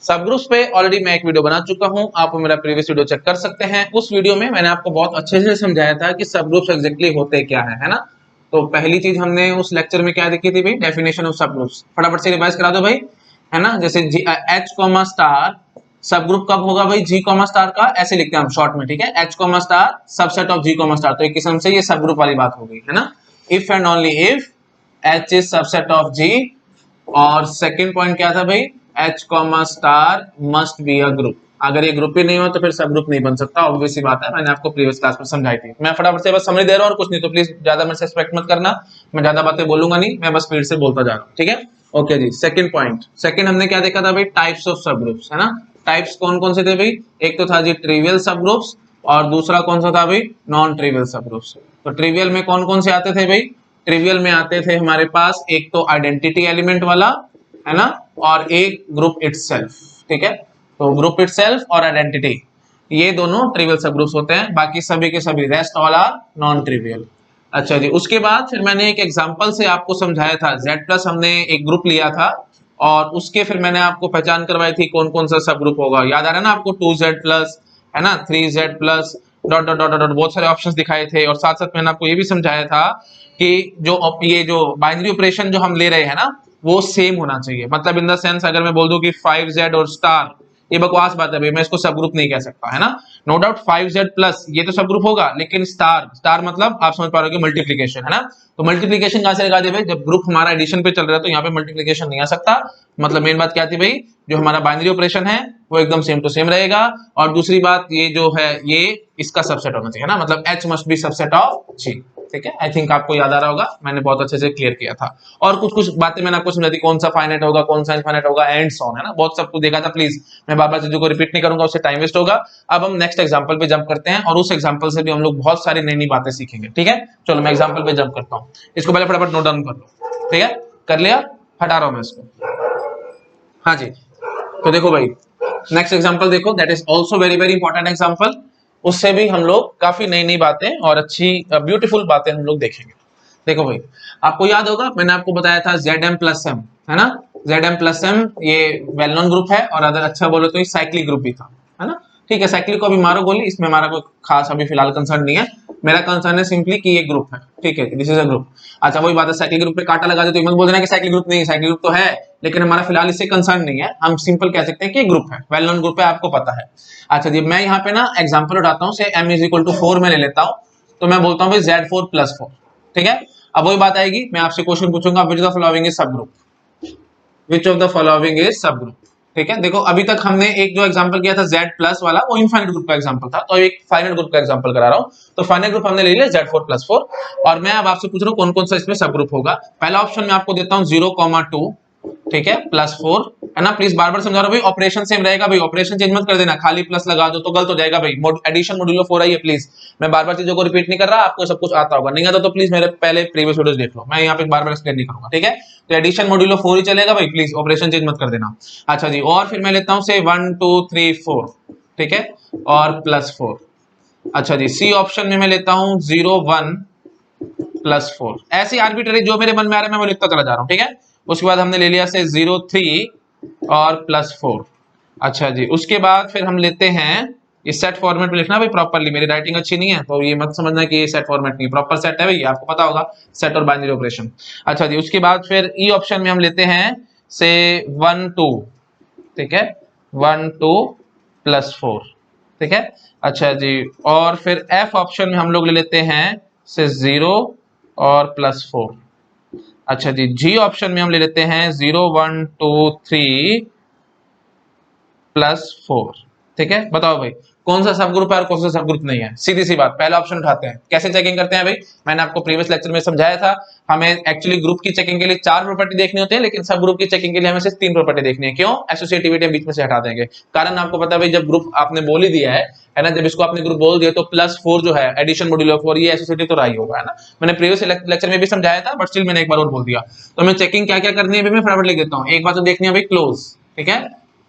सब ग्रुप्स पे ऑलरेडी मैं एक वीडियो बना चुका हूं, आप मेरा प्रीवियस वीडियो चेक कर सकते हैं। उस वीडियो में मैंने आपको बहुत अच्छे से समझाया था कि सब ग्रुप्स एग्जैक्टली होते क्या है ना। तो पहली चीज हमने उस लेक्चर में क्या देखी थी भाई, डेफिनेशन ऑफ सब ग्रुप्स। फटाफट से रिवाइज करा दो भाई, है ना। जैसे एच कॉमा स्टार सब ग्रुप कब होगा भाई, जी कॉमा स्टार का, ऐसे लिखते हैं हम शॉर्ट में, ठीक है। H comma star subset of G comma star, तो एक किस्म से ये सब ग्रुप वाली बात हो गई, है ना। If and only if H is subset of G, और सेकंड पॉइंट क्या था भाई, H comma star must be a group. अगर ये ग्रुप ही नहीं हो तो फिर सब ग्रुप नहीं बन सकता, ऑब्वियस सी बात है, मैंने आपको प्रीवियस क्लास में समझाई थी। मैं फटाफट से बस समझ दे रहा हूं और कुछ नहीं, तो प्लीज ज्यादा मेरे से एक्सपेक्ट मत करना, मैं ज्यादा बातें बोलूंगा नहीं, मैं बस स्पीड से बोलता जा रहा हूं, ठीक है। ओके जी, सेकंड पॉइंट, सेकंड हमने क्या देखा था भाई, टाइप्स ऑफ सब ग्रुप्स, है ना। टाइप्स कौन कौन से थे भाई, एक तो था जी ट्रिवियल सब ग्रुप्स, और दूसरा कौन सा था भाई, नॉन ट्रिवियल सब ग्रुप्स। तो ट्रिवियल में कौन कौन से आते थे भाई, ट्रिवियल में आते थे हमारे पास एक तो आइडेंटिटी एलिमेंट वाला, है ना, और एक ग्रुप इटसेल्फ, ठीक है। तो ग्रुप इटसेल्फ और आइडेंटिटी, ये दोनों ट्रिवियल सब ग्रुप्स होते हैं, बाकी सभी के सभी rest all are non trivial. अच्छा जी, उसके बाद फिर मैंने एक एग्जांपल से आपको समझाया था, Z प्लस हमने एक ग्रुप लिया था, और उसके फिर मैंने आपको पहचान करवाई थी कौन कौन सा सब ग्रुप होगा। याद आ रहा है ना आपको, 2Z प्लस, है ना, 3Z plus, dot dot dot dot, बहुत सारे ऑप्शंस दिखाए थे। और साथ साथ मैंने आपको ये भी समझाया था कि ये जो बाइनरी ऑपरेशन जो हम ले रहे हैं ना, वो सेम होना चाहिए। मतलब इन द सेंस, अगर मैं बोल दूं कि 5Z और स्टार, ये बकवास बात है भाई, मैं इसको सब ग्रुप नहीं कह सकता, है ना। नो डाउट 5Z प्लस ये तो सब ग्रुप होगा, लेकिन स्टार, स्टार मतलब आप समझ पा रहे हो कि मल्टीप्लीकेशन, है ना। तो मल्टीप्लीकेशन कहां से लगा दिया भाई, जब ग्रुप हमारा एडिशन पे चल रहा है तो यहाँ पे मल्टीप्लीकेशन नहीं आ सकता। मतलब मेन बात क्या थी भाई, जो हमारा बाइनरी ऑपरेशन है वो एकदम सेम टू सेम रहेगा। और दूसरी बात, ये जो है ये इसका सबसेट होना चाहिए ना, मतलब H must be subset of G, ठीक है। आई थिंक आपको याद आ रहा होगा, मैंने बहुत अच्छे से क्लियर किया था। और कुछ कुछ बातें मैंने आपको समझा दी, कौन सा फाइनाइट होगा, कौन सा इनफाइनाइट होगा, एंड सो ऑन, है ना। बहुत सब कुछ देखा था। प्लीज मैं बार बार चीजों को रिपीट नहीं करूंगा, उससे टाइम वेस्ट होगा। अब हम नेक्स्ट एग्जांपल पे जंप करते हैं, और उस एग्जांपल से भी हम लोग बहुत सारी नई नई बातें सीखेंगे, ठीक है। चलो मैं एग्जांपल पे जंप करता हूँ, इसको पहले फटाफट नोट डाउन कर लो, ठीक है। कर लिया, हटा रहा हूं मैं इसको। हाँ जी, तो देखो भाई, नेक्स्ट एग्जांपल देखो, that is also very very important example. उससे भी हम लोग काफी नई नई बातें और अच्छी ब्यूटीफुल बातें हम लोग देखेंगे। देखो भाई, आपको याद होगा मैंने आपको बताया था Zm प्लस एम, है ना। Zm प्लस एम ये वेल नोन ग्रुप है, और अगर अच्छा बोलो तो ये साइक्लिक ग्रुप भी था, है ना। ठीक है, साइक्लिक को अभी मारो गोली, इसमें हमारा कोई खास अभी फिलहाल कंसर्न नहीं है। मेरा कंसर्न है सिंपली कि ये ग्रुप है, ठीक है, दिस इज अ ग्रुप। अच्छा वही बात है, साइक्लिक ग्रुप पे कांटा लगा दे तो मत बोल देना कि साइक्लिक ग्रुप नहीं है, साइक्लिक ग्रुप तो है, लेकिन हमारा फिलहाल इससे कंसर्न नहीं है। हम सिंपल कह सकते हैं कि ग्रुप है, वेल नोन ग्रुप है, आपको पता है। अच्छा जी, मैं यहाँ पे ना एग्जांपल उठाता हूँ, से m इज इक्वल टू 4 में ले लेता हूँ, तो मैं बोलता हूँ भाई Z4 प्लस 4, ठीक है। अब वही बात आएगी, मैं आपसे क्वेश्चन पूछूंगा, which of the following is subgroup, which of the following is subgroup, ठीक है। देखो अभी तक हमने एक जो एग्जांपल किया था Z प्लस वाला, वो इनफाइनाइट ग्रुप का एग्जांपल था, तो एक फाइनाइट ग्रुप का एग्जांपल करा रहा हूं। तो फाइनाइट ग्रुप हमने ले लिया Z4 प्लस 4, और मैं अब आपसे पूछ रहा हूं कौन कौन सा इसमें सब ग्रुप होगा। पहला ऑप्शन मैं आपको देता हूं 0,2, ठीक है, प्लस 4, है ना। प्लीज बार बार समझा रहा हूं भाई, ऑपरेशन सेम रहेगा भाई, ऑपरेशन चेंज मत कर देना, खाली प्लस लगा दो तो गलत हो जाएगा भाई। एडिशन मॉड्यूलो 4 आई है, प्लीज मैं बार बार चीजों को रिपीट नहीं कर रहा, आपको सब कुछ आता होगा, नहीं आता तो प्लीज मेरे पहले प्रीवियस वीडियोस देख लो, मैं यहाँ पे बार बार एक्सप्लेन नहीं करूंगा, ठीक है। तो एडिशन मॉड्यूलो 4 ही चलेगा भाई, प्लीज ऑपरेशन चेंज मत कर देना। अच्छा जी, और फिर मैं लेता हूं से 1 2 3 4, ठीक है, और प्लस 4। अच्छा जी, सी ऑप्शन में मैं लेता हूं 0 1 प्लस 4, ऐसे आर्बिट्ररी जो मेरे मन में आ रहा है मैं वो लिखता चला जा रहा हूं, ठीक है। उसके बाद हमने ले लिया से 0 3 और प्लस 4। अच्छा जी, उसके बाद फिर हम लेते हैं, इस सेट फॉर्मेट में लिखना भाई प्रॉपर्ली, मेरी राइटिंग अच्छी नहीं है तो ये मत समझना कि ये सेट फॉर्मेट नहीं, प्रॉपर सेट है भाई, आपको पता होगा सेट और बाइनरी ऑपरेशन। अच्छा जी, उसके बाद फिर ई ऑप्शन में हम लेते हैं से 1 2, ठीक है, 1 2 प्लस 4, ठीक है। अच्छा जी, और फिर एफ ऑप्शन में हम लोग ले लेते हैं से 0 और प्लस 4। अच्छा जी, जी ऑप्शन में हम ले लेते हैं 0 1 2 3 प्लस 4, ठीक है। बताओ भाई कौन सा सब ग्रुप है और कौन सा सब ग्रुप नहीं है, सीधी सी बात, पहला ऑप्शन उठाते हैं। कैसे चेकिंग करते हैं भाई, मैंने आपको प्रीवियस लेक्चर में समझाया था, हमें एक्चुअली ग्रुप की चेकिंग के लिए 4 प्रॉपर्टी देखनी होती है, लेकिन सब ग्रुप की चेकिंग के लिए हमें सिर्फ 3 प्रॉपर्टी देखनी है। क्यों, एसोसिएटिविटी बीच में से हटा देंगे। कारण आपको पता है भाई, जब ग्रुप आपने बोल ही दिया है ना, जब इसको आपने ग्रुप बोल दिया तो प्लस 4 जो है एडिशन मॉड्यूलो 4, ये एसोसिएटिव तो रहा ही होगा, है ना। मैंने प्रीवियस लेक्चर में भी समझाया था, बट स्टिल मैंने एक बार और बोल दिया। तो मैं चेकिंग क्या क्या करनी है मैं फटाफट लिख देता हूँ। एक बात तो देखनी है भाई क्लोज, ठीक है,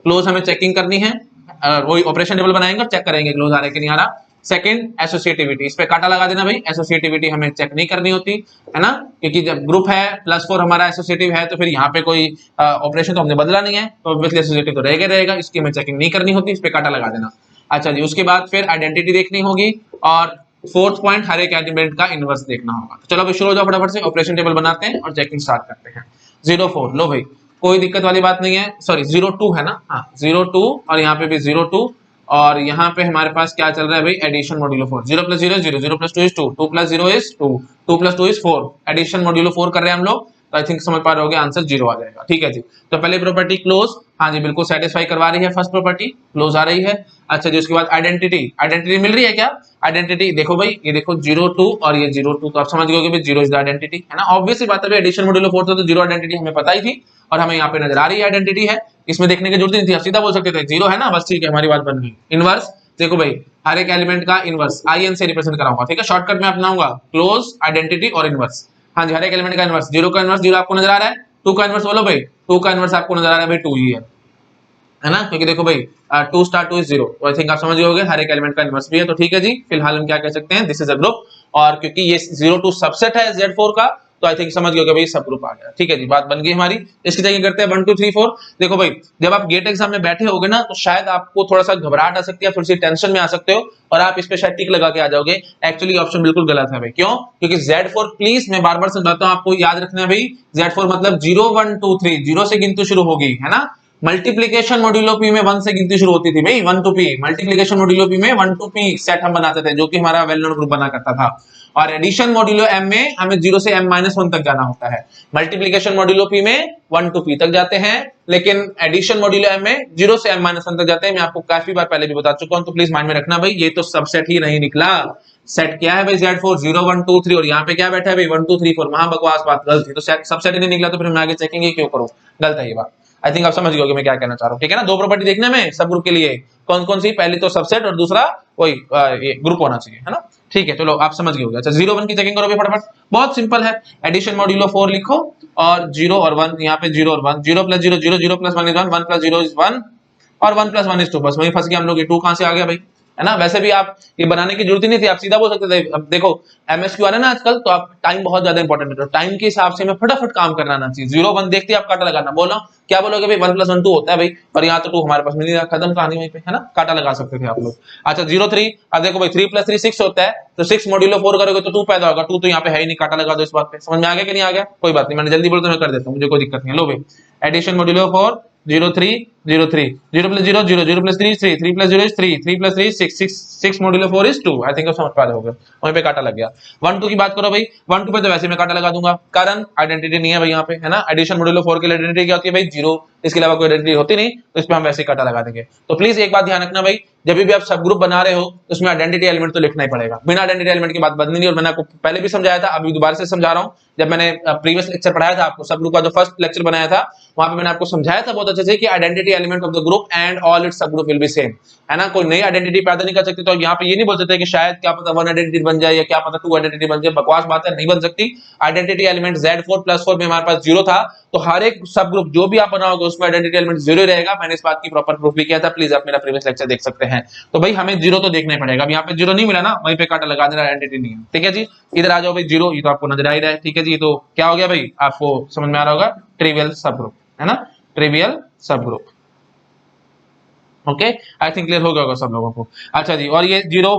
क्लोज हमें चेकिंग करनी है, वही ऑपरेशन टेबल बनाएंगे और चेक करेंगे क्लोज आ रहा है कि नहीं आ रहा। सेकंड एसोसिएटिविटी, इस पे काटा लगा देना भाई, एसोसिएटिविटी हमें चेक नहीं करनी होती है ना, क्योंकि जब ग्रुप है +4 हमारा एसोसिएटिव है तो फिर यहाँ पे कोई ऑपरेशन तो हमने बदला नहीं है, तो ऑब्वियसली एसोसिएटिव तो रहेगा, इसकी हमें चेकिंग नहीं करनी होती, इस पे काटा लगा देना। अच्छा जी, उसके बाद फिर आइडेंटिटी देखनी होगी और फोर्थ पॉइंट हर एक एलिमेंट का इनवर्स देखना होगा। तो चलो अभी शुरू हो जाओ फटाफट से, ऑपरेशन टेबल बनाते हैं और चेकिंग स्टार्ट करते हैं। 0 4 लो भाई, कोई दिक्कत वाली बात नहीं है, सॉरी 0 2 है ना, हाँ 0 2 और यहाँ पे भी 0 2 और यहाँ पे हमारे पास क्या चल रहा है भाई, addition modulo 4, 0 + 0 0, 0 + 2 is 2, 2 + 0 is 2, 2 + 2 is 4, addition modulo 4 कर रहे हैं हम लोग, तो आई थिंक समझ पा रहे होगे, आंसर 0 आ जाएगा। ठीक है जी, तो पहले प्रॉपर्टी क्लोज, हाँ जी बिल्कुल सेटिस्फाई करवा रही है, फर्स्ट प्रॉपर्टी क्लोज आ रही है। अच्छा जी, उसके बाद आइडेंटिटी मिल रही है क्या, आइडेंटिटी देखो भाई, ये देखो 0 2 और ये 0 2, तो आप समझ गए कि 0 इज द आइडेंटिटी है ना, ऑब्वियस सी बात है, एडिशन मॉड्यूलो 4 तो 0 आइडेंटिटी हमें पता ही थी और हमें यहाँ पे नजर आ रही है आइडेंटिटी है, इसमें देखने की जरूरत नहीं थी, आप सीधा बोल सकते थे 0 है ना, बस ठीक है, हमारी बात बन गई। इनवर्स देखो भाई, हर एक एलिमेंट का इनवर्स IN से रिप्रेजेंट कराऊंगा, ठीक है, शॉर्टकट में अपनाऊंगा क्लोज, आइडेंटिटी और इनवर्स। हाँ जी, हर एक एलिमेंट का इनवर्स, 0 का इनवर्स 0 आपको नजर आ रहा है, 2 का इनवर्स बोलो भाई, 2 का इनवर्स आपको नजर आ रहा है भाई 2 ही है ना, क्योंकि देखो भाई 2 * 2 is 0, तो आई थिंक आप समझ गए होंगे हर एक एलिमेंट का इनवर्स भी है, तो ठीक है जी, फिलहाल हम क्या कह सकते हैं, दिस इज अ ग्रुप, और क्योंकि ये 0 2 सबसेट है Z4 का, तो आई थिंक समझ गए होंगे भाई सब ग्रुप आ गया। ठीक है जी, बात बन गई हमारी। इसकी जगह करते हैं 1 2 3 4। देखो भाई, जब आप गेट एग्जाम में बैठे होगे ना, तो शायद आपको थोड़ा सा घबराहट आ सकती है, थोड़ी सी टेंशन में आ सकते हो और आप इस पे शायद टिक लगा के आ जाओगे, एक्चुअली ऑप्शन बिल्कुल गलत है भाई। क्यों? क्योंकि Z4 प्लीज मैं बार बार समझाता हूं, आपको याद रखना है भाई, Z4 मतलब 0 1 2 3, 0 से गिनती शुरू होगी है ना, मल्टीप्लीकेशन मॉड्यूलो पी में 1 से गिनती शुरू होती थी भाई, 1 to p, multiplication modulo P में 1 to p सेट हम बनाते थे, जो कि हमारा वेल नोन ग्रुप बना करता था। और एडिशन मॉड्यूलो m में हमें 0 से m-1 तक जाना होता है, मल्टीप्लीकेशन मॉड्यूलो p में 1 to p तक जाते हैं, लेकिन एडिशन मॉड्यूलो m में 0 से m-1 तक जाते हैं। मैं आपको काफी बार पहले भी बता चुका हूं, तो प्लीज माइंड में रखना भाई, ये तो सबसेट ही नहीं निकला, सेट क्या है भाई Z4, 0 1 2 3, और यहाँ पे क्या बैठा है भाई 1 2 3 4, वहां बकवास बात गलत थी, तो सबसेट ही नहीं निकला, तो फिर मैं आगे चेकिंग क्यों करूं, गलत है ये बात। आई थिंक आप समझ गए होंगे मैं क्या कहना चाह रहा हूँ, ठीक है ना। 2 प्रॉपर्टी देखने में सब ग्रुप के लिए, कौन कौन सी, पहली तो सबसेट और दूसरा वही ये ग्रुप होना चाहिए, है ना। ठीक है, चलो आप समझ गए होंगे। अच्छा 0 1 की चेकिंग करो फटाफट, बहुत सिंपल है, एडिशन मॉड्यूलो 4 लिखो और 0 और 1, यहाँ पे 0 और 1, 0 + 0 0, 0 + 1 is 1, 1 + 0 is 1 और 1 + 1 is 2, बस वहीं फंस गए हम लोग, ये 2 कहां से आ गया भाई, है ना। वैसे भी आप ये बनाने की जरूरत ही नहीं थी, आप सीधा बोल सकते थे। अब देखो MSQ आ रहा है ना आजकल, तो आप टाइम बहुत ज्यादा इंपॉर्टेंट है, तो टाइम के हिसाब से हमें फटाफट काम करना आना चाहिए। 0 1 देखते ही आप काटा लगाना, बोलो क्या बोलोगे भाई, 1 + 1 2 होता है भाई, और यहाँ तो 2 हमारे पास मिल रहा, खत्म कहानी वहीं पे, है ना, काटा लगा सकते थे आप लोग। अच्छा 0 3, अब देखो भाई 3 + 3 6 होता है, तो 6 मॉड्यूलो 4 करोगे तो 2 पैदा होगा, 2 तो यहाँ पे है ही नहीं, काटा लगा दो इस बात पे। समझ में आ गया कि नहीं आ गया, कोई बात नहीं, मैंने जल्दी बोल तो मैं कर देता हूँ, मुझे कोई दिक्कत नहीं है। लो भाई, addition modulo 4 0 3 0 3, 0 + 0 0, 0 + 3 3, 3 + 0 is 3, 3 + 3 6, 6 modulo 4 is 2, I think आप समझ पा रहे होगे, वहीं पे काटा लग गया। 1 2 की बात करो भाई, 1 2 पे तो वैसे मैं काटा लगा दूंगा, कारण आइडेंटिटी नहीं है भाई यहाँ पे, है ना। एडिशन मॉड्यूलो 4 की आइडेंटिटी क्या होती है भाई, 0, इसके अलावा कोई आइडेंटिटी होती नहीं, तो इस पे हम वैसे ही काटा लगा देंगे। तो प्लीज एक बात ध्यान रखना भाई, जब भी आप सब ग्रुप बना रहे हो तो उसमें आइडेंटिटी एलिमेंट तो लिखना ही पड़ेगा, बिना आइडेंटिटी एलिमेंट की बात बदलनी नहीं। और मैंने आपको पहले भी समझाया था, अभी दोबारा से समझा रहा हूँ, जब मैंने प्रीवियस लेक्चर पढ़ाया था आपको, सब ग्रुप का जो फर्स्ट लेक्चर बनाया था, वहां पे मैंने आपको समझाया था बहुत अच्छे से कि identity element of the group and all it's सब ग्रुप विल बी सेम, है ना। कोई नई आइडेंटिटी पैदा नहीं कर सकते, तो यहाँ पे ये नहीं बोल सकते कि शायद क्या पता 1 आइडेंटिटी बन जाए या क्या पता 2 आइडेंटिटी बन जाए, बकवास बात है, नहीं बन सकती। आइडेंटिटी एलिमेंट Z4 + 4 में हमारे पास 0 था, तो हर एक सब ग्रुप जो भी आप बनाओगे उसमें आइडेंटिटी एलिमेंट 0 रहेगा, मैंने इस बात की प्रॉपर प्रूफ भी किया था, प्लीज आप मेरा प्रीवियस लेक्चर देख सकते हैं। तो भाई हमें 0 तो देखना ही पड़ेगा, अब यहाँ पे 0 नहीं मिला ना, वहीं पे काटा लगा देना, आइडेंटिटी नहीं है, ठीक है जी। इधर आ जाओ भाई 0, ये तो आपको नजर आ ही रहा है, ठीक है जी। तो क्या हो गया भाई, आपको समझ में आ रहा होगा, ट्रिवियल सब ग्रुप, है ना, ट्रिवियल सब group. Okay, I think clear हो गया होगा सब लोगों को। अच्छा जी, और ये 0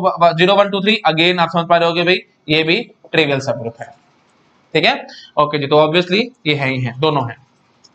1 2 3 अगेन आप समझ पा रहे होगे भाई, ये भी ट्रिवियल सब ग्रुप है, ठीक है। ओके जी, तो ऑब्वियसली ये है ही है, दोनों है।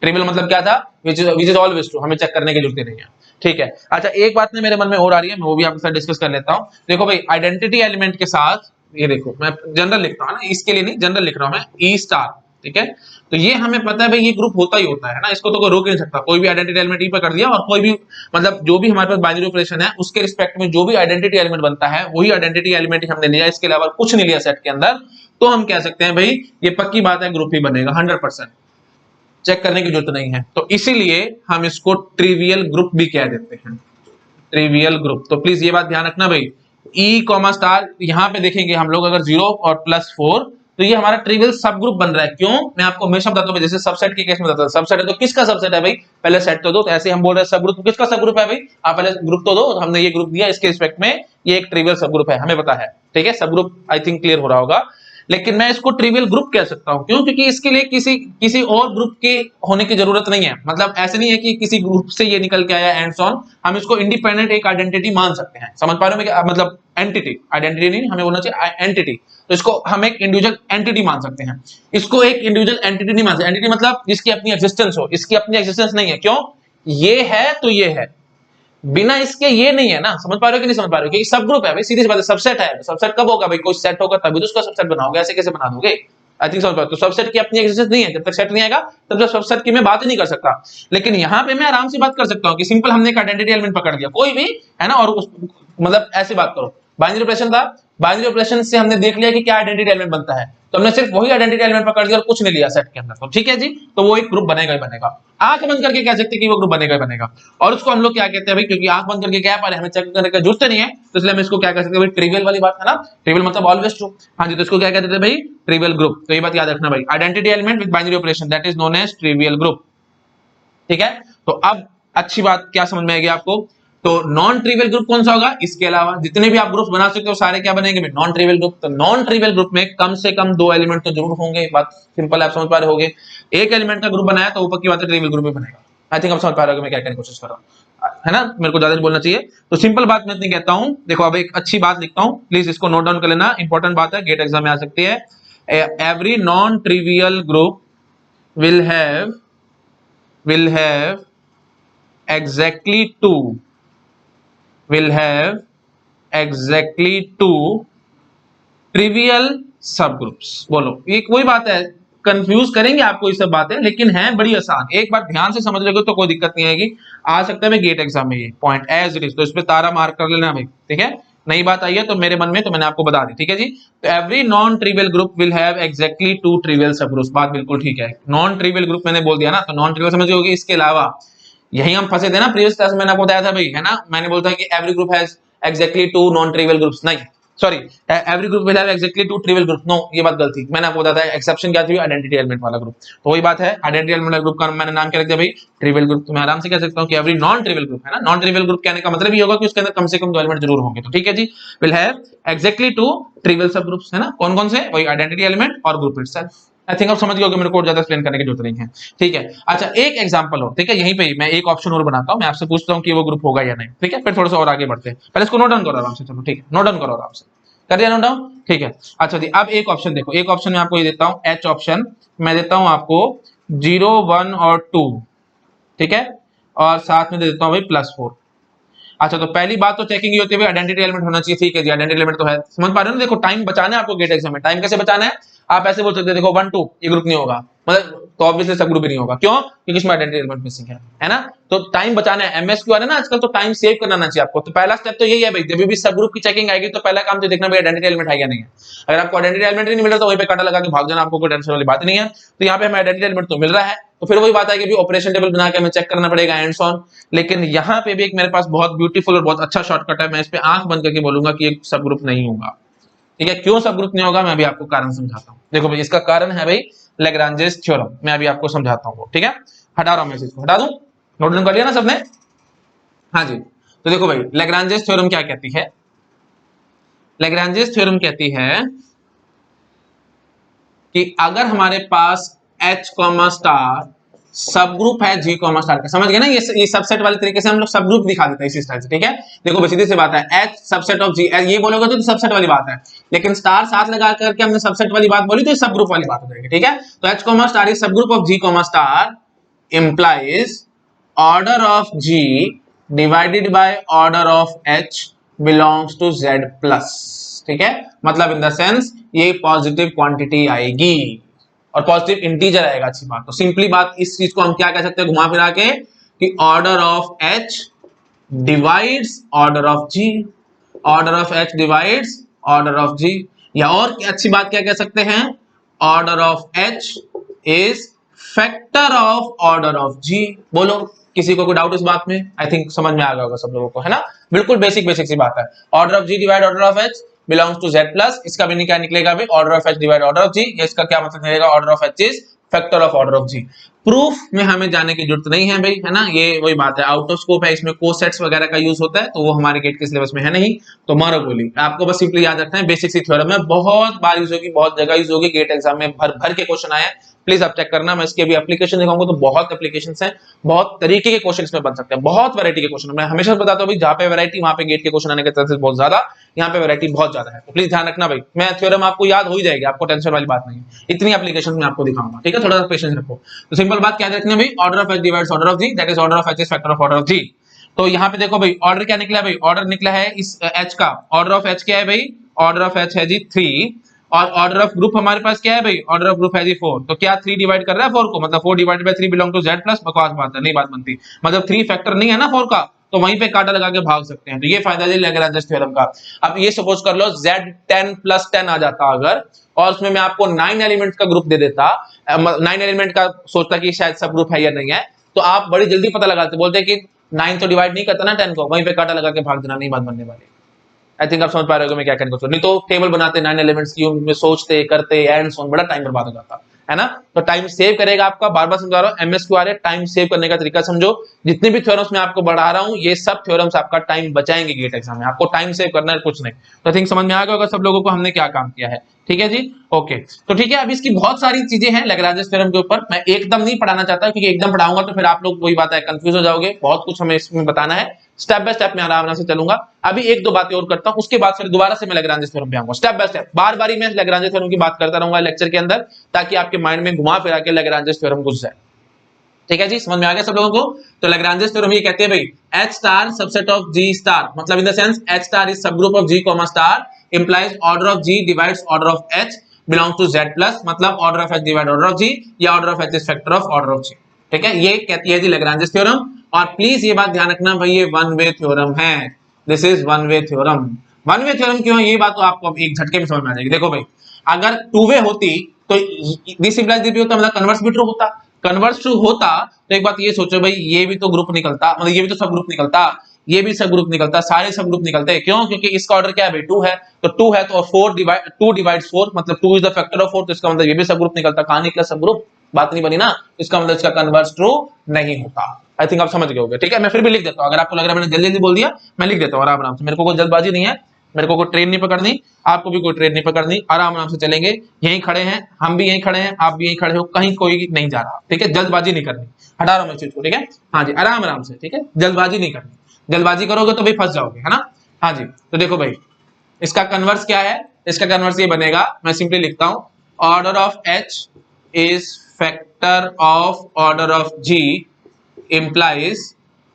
ट्रिवियल मतलब क्या था, विच इज ऑलवेज ट्रू, हमें चेक करने की जरूरत नहीं है, ठीक है। अच्छा एक बात मेरे मन में और आ रही है, मैं वो भी आपके साथ डिस्कस कर लेता हूं। देखो भाई, आइडेंटिटी एलिमेंट के साथ, ये देखो मैं जनरल लिख रहा हूं ना, इसके लिए नहीं, जनरल लिख रहा हूं मैं, ई स्टार, ठीक है। तो ये हमें पता है भाई, ये ग्रुप होता ही होता है ना, इसको तो कोई रोक नहीं सकता, कोई भी आइडेंटिटी एलिमेंट ई पे कर दिया, और कोई भी मतलब जो भी हमारे पास बाइनरी ऑपरेशन है उसके रिस्पेक्ट में जो भी आइडेंटिटी एलिमेंट बनता है वही आइडेंटिटी एलिमेंट हमने लिया, इसके अलावा कुछ नहीं लिया सेट के अंदर, तो हम कह सकते हैं भाई ये पक्की बात है, ग्रुप ही बनेगा 100%, चेक करने की जरूरत नहीं है। तो इसीलिए हम इसको ट्रिवियल ग्रुप भी कह देते हैं, ट्रिवियल ग्रुप। तो प्लीज ये बात ध्यान रखना भाई, ई कॉमा स्टार, यहां पे देखेंगे हम लोग, अगर 0 और +4 तो ये हमारा ट्रिवियल सब ग्रुप बन रहा है। क्यों? मैं आपको हमेशा बताता हूँ, जैसे सबसेट के केस में बताता हूँ, सबसेट है तो किसका सबसेट है भाई, पहले सेट तो दो। तो ऐसे हम बोल रहे हैं सब ग्रुप, किसका सब ग्रुप है भाई, आप पहले ग्रुप तो दो। हमने ये ग्रुप दिया, इसके रिस्पेक्ट में ये एक ट्रिवियल सब ग्रुप है, हमें पता है, ठीक है। सब ग्रुप आई थिंक क्लियर हो रहा होगा। लेकिन मैं इसको ट्रिवियल ग्रुप कह सकता हूं, क्यों? क्योंकि इसके लिए किसी और ग्रुप के होने की जरूरत नहीं है। मतलब ऐसे नहीं है कि किसी ग्रुप से ये निकल के आया एंड सो ऑन, हम इसको इंडिपेंडेंट एक आइडेंटिटी मान सकते हैं। समझ पा रहे हो मैं? मतलब एंटिटी, आइडेंटिटी नहीं, हमें बोलना चाहिए एंटिटी। तो इसको हम एक इंडिविजुअल एंटिटी मान सकते हैं, इसको एक इंडिविजुअल एंटिटी नहीं मान सकते। एंटिटी मतलब जिसकी अपनी एग्जिस्टेंस हो, इसकी अपनी एग्जिस्टेंस नहीं है। क्यों? ये है तो ये है, बिना इसके ये नहीं है ना। समझ पा रहे हो कि नहीं समझ पा रहे हो? क्योंकि सब ग्रुप है भाई, सीधी सी बात है। सबसेट है, सबसेट कब होगा भाई, कोई सेट होगा तभी तो उसका सबसेट बनाओगे, ऐसे कैसे बना दोगे? आई थिंक समझ पा रहे हो। तो सबसेट की अपनी एग्जिस्टेंस नहीं है, जब तक सेट नहीं आएगा तब तक सबसेट की मैं बात ही नहीं कर सकता। लेकिन यहाँ पे मैं आराम से बात कर सकता हूँ कि सिंपल हमने एक आइडेंटिटी एलिमेंट पकड़ लिया कोई भी, है ना, और उस मतलब ऐसी बात करो, बाइनरी ऑपरेशन था, बाइनरी ऑपरेशन से हमने देख लिया कि क्या आइडेंटिटी एलिमेंट बनता है, तो हमने सिर्फ वही आइडेंटिटी एलिमेंट पकड़ लिया और कुछ नहीं लिया सेट के अंदर, तो ठीक है जी। तो वो एक ग्रुप बनेगा ही बनेगा। आंख बंद करके कह सकते हैं कि वो ग्रुप बनेगा ही बनेगा। और उसको हम लोग क्या कहते हैं भाई, क्योंकि आंख बंद करके क्या पा रहे हमें चेक करने का जरूरत नहीं है, तो इसलिए हम इसको क्या कह सकते हैं भाई, ट्रिवियल वाली बात है ना। ट्रिवियल मतलब ऑलवेज ट्रू। हाँ जी, तो इसको क्या कहते थे भाई, ट्रिवियल ग्रुप। तो ये बात याद रखना भाई, identity element with binary operation that is known as trivial group, ठीक है। तो अब अच्छी बात क्या समझ में आएगी आपको, तो नॉन ट्रिवियल ग्रुप कौन सा होगा, इसके अलावा जितने भी आप ग्रुप्स बना सकते हो सारे क्या बनेंगे, नॉन ट्रिवियल ग्रुप। तो नॉन ट्रिवियल ग्रुप में कम से कम दो एलिमेंट तो जरूर होंगे, बात सिंपल आप समझ पा रहे होगे। एक एलिमेंट का ग्रुप बनाया तो ऊपर की बात है ट्रिवियल ग्रुप में बनेगा। आई थिंक आप समझ पा रहे हो मैं क्या कहने की कोशिश कर रहा हूं, है ना। मेरे को ज्यादा बोलना चाहिए, तो सिंपल बात मैं इतनी कहता हूं। देखो अब एक अच्छी बात लिखता हूं, प्लीज इसको नोट डाउन कर लेना, इंपॉर्टेंट बात है, गेट एग्जाम में आ सकती है। Every non trivial group will have exactly two trivial subgroups. बोलो, ये कोई बात है, कंफ्यूज करेंगे आपको ये सब बातें, लेकिन है बड़ी आसान। एक बार ध्यान से समझ लोगे तो कोई दिक्कत नहीं आएगी। आ सकता है गेट एग्जाम में ये पॉइंट एज इट इज, तो इस पे तारा मार्क कर लेना भाई, ठीक है। नई बात आई है तो मेरे मन में, तो मैंने आपको बता दी, ठीक है जी। तो every non trivial group will have exactly two trivial subgroups, बात बिल्कुल ठीक है। नॉन ट्रिवियल ग्रुप मैंने बोल दिया ना, तो नॉन ट्रिवियल समझ गए, इसके अलावा यही हम फंसे थे ना प्रीवियस क्लास में, मैंने आपको बताया था भाई, है ना। मैंने बोलता है कि every group has exactly two non trivial groups, नहीं sorry, every group will have exactly two trivial group, no ये बात गलती। मैंने आपको बताया था एक्सेप्शन क्या थी, आइडेंटिटी एलिमेंट वाला ग्रुप। तो वही बात है, आइडेंटिटी एलिमेंट ग्रुप का मैंने नाम क्या रख दिया भाई, ट्रिवियल ग्रुप। तो मैं आराम से कह सकता हूं कि एवरी नॉन ट्रिवियल ग्रुप, है ना। नॉन ट्रिवियल ग्रुप कहने का मतलब ये होगा कि उसके अंदर कम से कम दो एलिमेंट जरूर होंगे, तो ठीक है जी। Will have exactly two trivial subgroups, है ना। कौन कौन से, वही आइडेंटिटी एलिमेंट और ग्रुप इटसेल्फ। आई थिंक आप समझ गए, मेरे को ज्यादा एक्सप्लेन करने की जरूरत नहीं है, ठीक है। अच्छा एक एग्जांपल हो, ठीक है, यहीं पे मैं एक ऑप्शन और बनाता हूं, मैं आपसे पूछता हूं कि वो ग्रुप होगा या नहीं, ठीक है। फिर थोड़ा सा और आगे बढ़ते हैं, पहले इसको नोट डाउन करो आराम से, चलो ठीक है, नोट डाउन करो आराम से, कर दिया नोट डाउन, ठीक है। अच्छा जी, अब एक ऑप्शन देखो, एक ऑप्शन में आपको ये देता हूं, एच ऑप्शन मैं देता हूं आपको 0 1 और 2, ठीक है, और साथ में दे देता हूं भाई +4। अच्छा, तो पहली बात तो चेकिंग ये होती है आइडेंटिटी एलिमेंट होना चाहिए, ठीक है जी, आइडेंटिटी एलिमेंट तो है। समझ पा रहे हो ना, देखो टाइम बचाना है आपको गेट एग्जाम में। टाइम कैसे बचाना है, आप ऐसे बोल सकते हैं, देखो 1 2 ये ग्रुप नहीं होगा, मतलब तो ऑब्वियसली सब ग्रुप भी नहीं होगा। क्यों? क्योंकि इसमें आइडेंटिटी एलिमेंट मिसिंग है ना। तो टाइम बचाना है, एमएसक्यू आ रहा है ना आजकल, तो टाइम सेव करना चाहिए आपको। तो पहला स्टेप तो यही है भाई, जब भी सब ग्रुप की चेकिंग आएगी तो पहला काम तो देखना भाई आइडेंटिटी एलिमेंट है या नहीं है। अगर आपको आइडेंटिटी एलिमेंट नहीं मिल रहा तो वहीं पे कांटा लगा के भाग जाना, आपको कोई टेंशन वाली बात नहीं है। तो यहाँ पे हमें आइडेंटिटी एलिमेंट तो मिल रहा है, तो फिर वही बात है कि ऑपरेशन टेबल बना के हमें चेक करना पड़ेगा एंड सो ऑन। लेकिन यहाँ पे भी एक मेरे पास बहुत ब्यूटीफुल और बहुत अच्छा शॉर्टकट है, मैं इस पे आंख बंद करके बोलूंगा कि एक सब ग्रुप नहीं होगा, ठीक है। क्यों सब ग्रुप नहीं होगा, मैं अभी आपको कारण समझाता हूँ। देखो भाई, इसका कारण है भाई लैग्रांजेस थ्योरम, मैं अभी आपको समझाता हूँ, ठीक है। हटा रहा हूं मैं इसको, हटा दूं, नोट डाउन कर लिया ना सबने, हाँ जी। तो देखो भाई, लैग्रांजेस थ्योरम क्या कहती है, लैग्रांजेस थ्योरम कहती है कि अगर हमारे पास H स्टार सब ग्रुप है G स्टार का, समझ गए ना, ये सबसेट वाले तरीके से हम लोग सब ग्रुप दिखा देते हैं इसी स्टाइल से, ठीक है। देखो सीधी सी बात है, H सबसेट ऑफ G, ये बोलोगे तो सबसेट वाली बात है, लेकिन स्टार साथ लगा करके हमने सबसेट वाली बात बोली तो ये सब ग्रुप वाली बात हो जाएगी, ठीक है। तो H star is subgroup of G star implies order of G divided by order of H belongs to Z plus, ठीक है। मतलब इन द सेंस ये पॉजिटिव क्वांटिटी आएगी और पॉजिटिव इंटीजर आएगा, अच्छी बात। तो सिंपली बात, इस चीज को हम क्या कह सकते हैं घुमा फिरा के, कि order of H divides order of G, order of H divides order of G, या और अच्छी बात क्या कह सकते हैं, order of H is factor of order of G। बोलो, किसी को कोई डाउट इस बात में? आई थिंक समझ में आ गया होगा सब लोगों को, है ना। बिल्कुल बेसिक सी बात है, order of G divide order of H belongs to Z plus, इसका मीनिंग क्या निकलेगा भाई, order of H divide order of G, ये इसका क्या मतलब निकलेगा, order of H is factor of order of G। Proof में हमें जाने की जरूरत नहीं है भाई, है ना, ये वही बात है, आउट ऑफ स्कोप है, इसमें कोसेट्स वगैरह का यूज होता है, तो वो हमारे गेट के सिलेबस में है नहीं, तो मारो गोली। आपको बस सिंपली याद रखना है, बेसिक सी थ्योरम है, बहुत बार यूज होगी, बहुत जगह यूज होगी, गेट एग्जाम में भर भर के क्वेश्चन आए हैं, प्लीज आप चेक करना। मैं इसके अभी एप्लीकेशन दिखाऊंगा तो बहुत एप्लीकेशंस हैं, बहुत तरीके के क्वेश्चन इसमें बन सकते हैं, बहुत वैरायटी के क्वेश्चन। मैं हमेशा बताता हूं भाई, जहां पे वैरायटी वहां पे गेट के क्वेश्चन आने के चांसेस बहुत ज्यादा, यहाँ पे वैरायटी बहुत ज्यादा है, तो प्लीज ध्यान रखना भाई। मैं थ्योरम आपको याद हो ही जाएगी, आपको टेंशन वाली बात नहीं है, इतनी एप्लीकेशन में आपको दिखाऊंगा, ठीक है, थोड़ा सा पेशेंस रखो। तो सिंपल बात क्या रखनी है भाई, order of H divides order of G, that is order of H is factor of order of G। तो यहाँ पे देखो भाई, ऑर्डर क्या निकला है भाई, ऑर्डर निकला है इस H का, ऑर्डर ऑफ H क्या है भाई, ऑर्डर ऑफ H है जी 3, और ऑर्डर ऑफ ग्रुप हमारे पास क्या है भाई, ऑर्डर ऑफ ग्रुप है जी 4, तो क्या 3 डिवाइड कर रहा है 4 को, मतलब 4 divided by 3 belong to Z plus, बकवास बात है, नहीं बात बनती, मतलब 3 फैक्टर नहीं है ना 4 का, तो वहीं पे कांटा लगा के भाग सकते हैं, तो ये फायदा है लैग्रेंज थ्योरम का। अब ये सपोज कर लो Z10 प्लस 10 आ जाता अगर, और उसमें मैं आपको 9 एलिमेंट्स का ग्रुप दे देता, 9 एलिमेंट का सोचता कि शायद सब ग्रुप है या नहीं है, तो आप बड़ी जल्दी पता लगाते, बोलते कि 9 तो डिवाइड नहीं करता ना 10 को, वहीं पे कांटा लगा के भाग देना, नहीं बात बनने वाली। आई थिंक आप समझ पा रहे हो मैं क्या कहने को, नहीं तो टेबल बनाते 9 एलिमेंट्स की, उनमें सोचते करते एंड सो बड़ा टाइम बर्बाद हो जाता है ना। तो टाइम सेव करेगा आपका, बार बार समझा रहा हूं, एमएसक्यू आ रहे, टाइम सेव करने का तरीका समझो। जितने भी थ्योरम्स मैं आपको बढ़ा रहा हूं, ये सब थ्योरम्स आपका टाइम बचाएंगे गेट एग्जाम में, आपको टाइम सेव करना है, कुछ नहीं। तो आई थिंक समझ में आ गया होगा सब लोगों को हमने क्या काम किया है, ठीक है जी, ओके। तो ठीक है, अब इसकी बहुत सारी चीजें हैं लैग्रेंज थ्योरम के ऊपर, मैं एकदम नहीं पढ़ाना चाहता, क्योंकि एकदम पढ़ाऊंगा तो फिर आप लोग वही बात है कंफ्यूज हो जाओगे, बहुत कुछ हमें इसमें बताना है, स्टेप बाय स्टेप मैं आराम से चलूंगा। अभी एक दो बातें और करता हूं, उसके बाद फिर दोबारा से मैं लैग्रेंज थ्योरम पे आऊंगा, स्टेप बाय स्टेप, बार बार मैं लैग्रेंज थ्योरम की बात करता रहूंगा लेक्चर के अंदर, ताकि आपके माइंड में घुमा फिरा के लैग्रेंज थ्योरम घुस जाए, ठीक है जी, समझ में आ गया सब लोगों को। तो लैग्रेंज थ्योरम ये कहते हैं भाई, H star subset of G star, मतलब in the sense H star is subgroup of G comma star, implies order of G divides order of H belongs to Z plus, मतलब order of H divide order of G, या order of H is factor of order of G, ठीक है, ये कहती है जी Lagrange theorem. और please ये बात ध्यान रखना भाई, ये वन वे थ्योरम है, this is one way theorem. One way theorem क्यों है, ये बात तो आपको अब एक झटके में समझ में आ जाएगी। देखो भाई, अगर टू वे होती तो दिस इंप्लाइज दिस भी होता, मतलब कन्वर्स भी ट्रू होता, कन्वर्स ट्रू होता तो एक बात ये सोचो भाई, ये भी तो ग्रुप निकलता, मतलब ये भी तो सब ग्रुप निकलता, ये भी सब ग्रुप निकलता, सारे सब ग्रुप निकलते हैं, क्यों, क्योंकि इसका ऑर्डर क्या है भाई 2 है, तो 2 है तो 2 डिवाइड्स 4, मतलब 2 इज द फैक्टर ऑफ 4, तो इसका मतलब ये भी सब ग्रुप निकलता, कहां निकला सब ग्रुप, बात नहीं बनी ना, इसका मतलब इसका कन्वर्स ट्रू नहीं होता। आई थिंक आप समझ गए होंगे, ठीक है, मैं फिर भी लिख देता हूं, अगर आपको लग रहा है मैंने जल्दी जल्दी बोल दिया, मैं लिख देता हूं आराम आराम से, मेरे को कोई जल्दबाजी नहीं है, मेरे को कोई ट्रेन नहीं पकड़नी, आपको भी कोई ट्रेन नहीं पकड़नी, आराम आराम से चलेंगे, यहीं खड़े हैं, हम भी यहीं खड़े हैं, आप भी यहीं खड़े हो, कहीं कोई नहीं जा रहा, ठीक है, जल्दबाजी नहीं करनी, हटा रहा हूं मैं चीज को, ठीक है, हाँ जी, आराम आराम से, ठीक है, जल्दबाजी नहीं करनी, जल्दबाजी करोगे तो भाई फंस जाओगे, है ना, हाँ जी। तो देखो भाई, इसका कन्वर्स क्या है, इसका कन्वर्स ये बनेगा, मैं सिंपली लिखता हूं, order of H is factor of order of G implies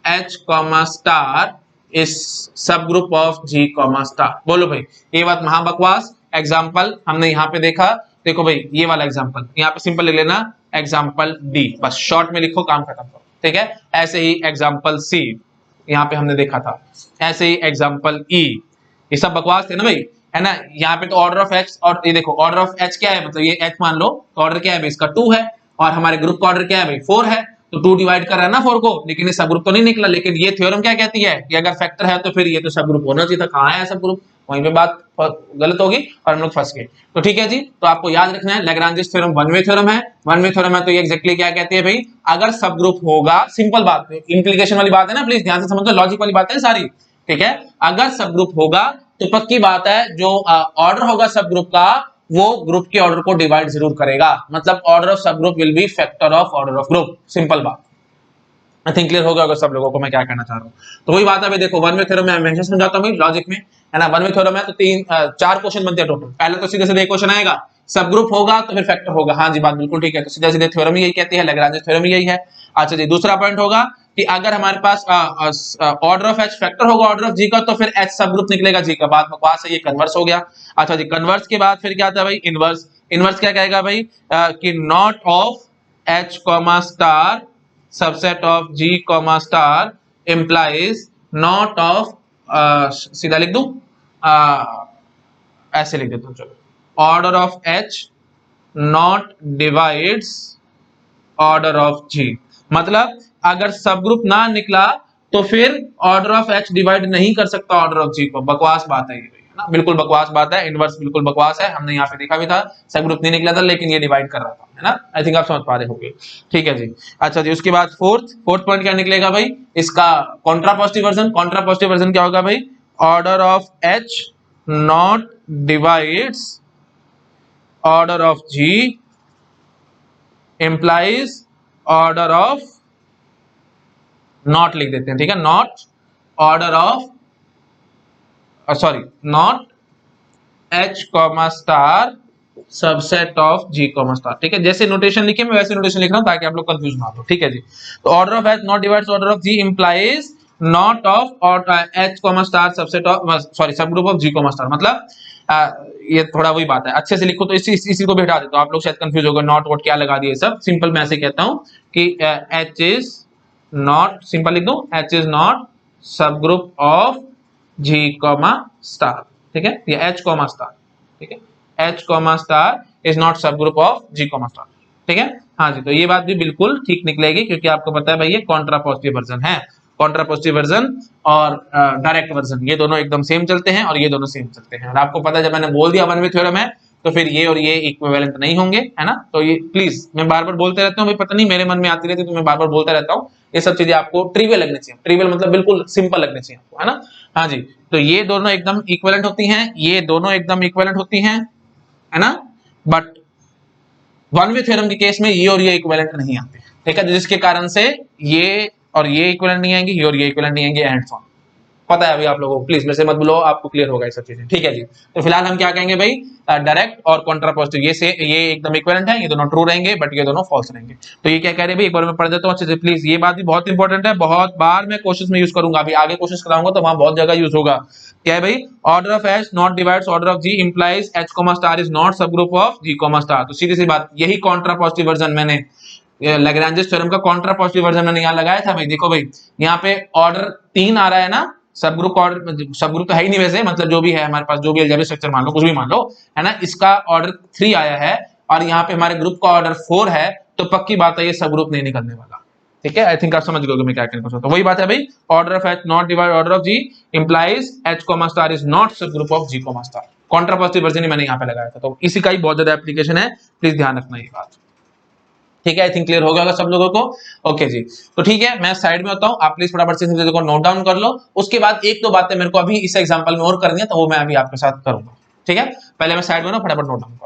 H comma star is subgroup of G comma star. बोलो भाई, ये बात महा बकवास। एग्जाम्पल हमने यहाँ पे देखा, देखो भाई ये वाला एग्जाम्पल, यहाँ पे सिंपल लिख लेना एग्जाम्पल D, बस शॉर्ट में लिखो, काम खत्म करो, ठीक है। ऐसे ही एग्जाम्पल C यहाँ पे हमने देखा था, ऐसे ही एग्जाम्पल E, ये सब बकवास थे ना भाई, है ना। यहाँ पे तो ऑर्डर ऑफ H, और ये देखो ऑर्डर ऑफ H क्या है, मतलब ये H मान लो, तो ऑर्डर क्या है भाई इसका 2 है, और हमारे ग्रुप का ऑर्डर क्या है भाई 4 है, तो 2 डिवाइड कर रहा है ना 4 को, लेकिन ये सब ग्रुप तो नहीं निकला। लेकिन ये थ्योरम क्या कहती है कि अगर फैक्टर है तो फिर ये तो सब ग्रुप होना चाहिए था, कहाँ है सब ग्रुप, वहीं पे बात गलत होगी और हम लोग फंस गए। तो ठीक है जी, तो आपको याद रखना है Lagrange theorem one way theorem है, वन वे थ्योरम है, तो ये एग्जैक्टली क्या कहती है भाई, अगर सब ग्रुप होगा, सिंपल बात, इंप्लीकेशन वाली बात है ना, प्लीज ध्यान से समझो, लॉजिक वाली बात है सारी, ठीक है। अगर सब ग्रुप होगा तो पक्की बात है जो ऑर्डर होगा सब ग्रुप का, वो ग्रुप के ऑर्डर को डिवाइड जरूर करेगा, मतलब order of subgroup will be factor of order of group, simple बात। आई थिंक क्लियर हो गया होगा सब लोगों को मैं क्या कहना चाह रहा हूँ। तो वही बात है भाई, देखो वन वे थ्योरम में मैं समझाता हूँ लॉजिक में, है ना। वन वे थ्योरम है तो 4 क्वेश्चन बनते हैं टोटल। पहले तो सीधे सीधे एक क्वेश्चन आएगा, सब ग्रुप होगा तो फिर फैक्टर होगा, हाँ जी बात बिल्कुल ठीक है, तो सीधे सीधे थ्योरम यही कहती है, लैग्रेंज थ्योरम यही है। अच्छा जी, दूसरा पॉइंट होगा कि अगर हमारे पास ऑर्डर ऑफ H फैक्टर होगा ऑर्डर ऑफ G का, तो फिर H सब ग्रुप निकलेगा G का, बात बकवास है, ये कन्वर्स हो गया। अच्छा जी, कन्वर्स के बाद फिर क्या आता है भाई, इनवर्स। इनवर्स क्या कहेगा भाई कि not of H comma star subset of G comma star implies not of, सीधा लिख दूं, ऐसे लिख देता हूं, चलो, order of H not divides order of G, मतलब अगर सब ग्रुप ना निकला तो फिर ऑर्डर ऑफ H डिवाइड नहीं कर सकता ऑर्डर ऑफ G को, बकवास बात है ये, ना, बिल्कुल बकवास बात है, इनवर्स बिल्कुल बकवास है, हमने यहाँ पे देखा भी था, सब ग्रुप नहीं निकला था लेकिन ये डिवाइड कर रहा था, है ना। आई थिंक आप समझ पा रहे होंगे, ठीक है जी। अच्छा जी, उसके बाद फोर्थ पॉइंट क्या निकलेगा भाई, इसका कॉन्ट्रापोजिटिव वर्जन। कॉन्ट्रापोजिटिव वर्जन क्या होगा भाई, order of H not divides order of G implies order of, not लिख देते हैं, ठीक है, not order of, sorry not H comma star subset of G comma star, ठीक है। जैसे नोटेशन लिखे मैं वैसे नोटेशन लिख रहा हूं ताकि आप लोग कंफ्यूज ना हो, ठीक है जी। तो order of H not divides order of G implies not of H comma star subset of, sorry subgroup of G comma star, मतलब ये थोड़ा वही बात है, अच्छे से लिखो तो इसी को भी हटा देता हूं, आप लोग शायद कंफ्यूज हो गए, नॉट वोट क्या लगा दिए सब, सिंपल मैं ऐसे कहता हूं कि एच इज नॉट, सिंपल लिख दूं, H is not subgroup of G comma star, ठीक है, ये एच कॉमा स्टार, ठीक है, H comma star is not subgroup of G comma star, ठीक है। हाँ जी, तो ये बात भी बिल्कुल ठीक निकलेगी क्योंकि आपको पता है भाई ये कॉन्ट्रापोजिटिव वर्जन है, कॉन्ट्रापोजिटिव वर्जन और डायरेक्ट वर्जन ये दोनों एकदम सेम चलते हैं और ये दोनों सेम चलते हैं, और आपको पता है जब मैंने बोल दिया वन वे थ्योरम है तो फिर ये और ये इक्विवेलेंट नहीं होंगे, है ना। तो ये प्लीज मैं बार बार बोलते रहता हूँ भाई, पता नहीं मेरे मन में आती रहती तो मैं बार बार बोलता रहता हूँ, ये सब चीजें आपको ट्रिवियल लगनी चाहिए, ट्रिवियल मतलब बिल्कुल सिंपल लगनी चाहिए आपको, है ना। हाँ जी, तो ये दोनों एकदम इक्विवेलेंट होती हैं, ये दोनों एकदम इक्विवेलेंट होती हैं, है ना, बट वन वे थ्योरम के केस में ये और ये इक्विवेलेंट नहीं आते, ठीक है, जिसके कारण से ये और ये इक्विवेलेंट नहीं आएंगे, ये और ये इक्विवेलेंट नहीं आएंगे, एंड सो ऑन। पता है अभी आप लोगों को, प्लीज मेरे से मत बोलो, आपको क्लियर होगा ये सब चीजें, ठीक है जी। तो फिलहाल हम क्या कहेंगे भाई, डायरेक्ट और कॉन्ट्रापोजिटिव ये एकदम इक्विवेलेंट है, ये दोनों ट्रू रहेंगे बट ये दोनों फॉल्स रहेंगे। तो ये क्या कह रहे हैं भाई, एक बार मैं पढ़ देता हूं अच्छे से प्लीज, ये बात भी बहुत इंपॉर्टेंट है, बहुत बार मैं क्वेश्चन में यूज करूंगा, अभी आगे क्वेश्चन कराऊंगा तो वहां बहुत जगह यूज होगा। क्या है भाई, order of H not divides order of G implies H comma star is not subgroup of G comma star. तो सीधी सी बात, यही कॉन्ट्रापोजिटिव वर्जन मैंने लैग्रेंज थ्योरम का कॉन्ट्रापोजिटिव वर्जन मैंने यहाँ लगाया था भाई। देखो भाई यहाँ पे ऑर्डर 3 आ रहा है ना, सब ग्रुप तो है ही नहीं वैसे, मतलब जो भी है हमारे पास, जो भी अलजेब्रिक स्ट्रक्चर मान लो, कुछ भी मान लो, है ना, इसका ऑर्डर 3 आया है और यहाँ पे हमारे ग्रुप का ऑर्डर 4 है, तो पक्की बात है ये सब ग्रुप नहीं निकलने वाला, ठीक है। आई थिंक आप समझ गए मैं क्या कहना चाहता हूं। तो वही बात है भाई, order of H not divide order of G implies H comma star is not subgroup of G comma star. Contrapositive version ही मैंने यहाँ पे लगाया था, तो इसी का ही बहुत ज्यादा एप्लीकेशन है, प्लीज ध्यान रखना ये बात, ठीक है। आई थिंक क्लियर हो गया होगा सब लोगों को, ओके जी। तो ठीक है, मैं साइड में होता हूं, आप प्लीज फटाफट से चीजों को नोट डाउन कर लो, उसके बाद एक दो बातें मेरे को अभी इस एग्जांपल में और करनी है, तो वो मैं अभी आपके साथ करूंगा, ठीक है। पहले मैं साइड में ना फटाफट नोट डाउन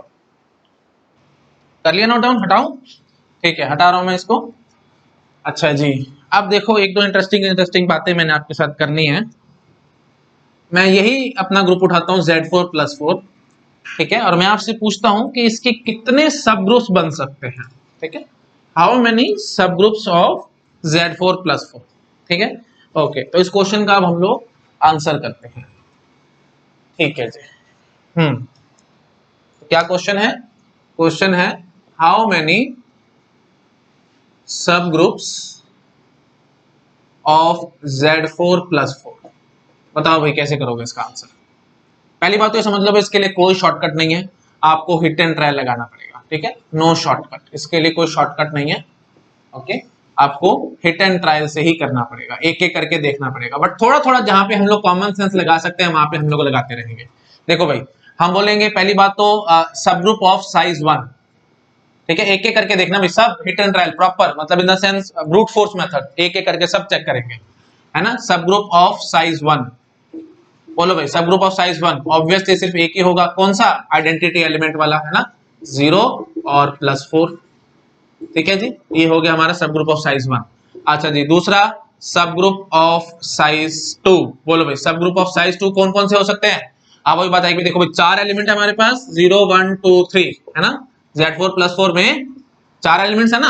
कर लिया, नोट डाउन हटाऊं, ठीक है, हटा रहा हूं मैं इसको। अच्छा जी, अब देखो एक दो इंटरेस्टिंग बातें मैंने आपके साथ करनी है। मैं यही अपना ग्रुप उठाता हूँ Z4+4, ठीक है, और मैं आपसे पूछता हूं कि इसके कितने सब ग्रुप्स बन सकते हैं, ठीक है, हाउ मेनी सब ग्रुप्स ऑफ Z4+4, ठीक है, ओके। तो इस क्वेश्चन का अब हम लोग आंसर करते हैं, ठीक है जी। क्या क्वेश्चन है, क्वेश्चन है हाउ मेनी सब ग्रुप्स ऑफ Z4+4, बताओ भाई कैसे करोगे इसका आंसर। पहली बात तो ये समझ लो इसके लिए कोई शॉर्टकट नहीं है, आपको हिट एंड ट्रायल लगाना पड़ेगा, ठीक है, नो शॉर्टकट, इसके लिए कोई शॉर्टकट नहीं है, ओके, आपको हिट एंड ट्रायल से ही करना पड़ेगा, एक एक करके देखना पड़ेगा, बट थोड़ा थोड़ा जहां पे हम लोग कॉमन सेंस लगा सकते हैं वहां पे हम लोग लगाते रहेंगे। देखो भाई, हम बोलेंगे पहली बात तो सब ग्रुप ऑफ साइज 1, ठीक है, एक एक करके देखना भाई, सब हिट एंड ट्रायल प्रॉपर, मतलब in the sense brute force method, एक एक करके सब चेक करेंगे, है ना। सब ग्रुप ऑफ साइज 1, बोलो भाई सब ग्रुप ऑफ साइज 1, ऑब्वियसली सिर्फ एक ही होगा, कौन सा, आइडेंटिटी एलिमेंट वाला, है ना, 0 और +4, ठीक है जी, ये हो गया हमारा सब ग्रुप ऑफ साइज 1। अच्छा जी, दूसरा सब ग्रुप ऑफ साइज 2, बोलो भाई सब ग्रुप ऑफ साइज 2 कौन कौन से हो सकते हैं। अब वही बात है कि देखो भाई 4 एलिमेंट है हमारे पास, 0 1 2 3, है ना, Z4+4 में 4 एलिमेंट्स है ना।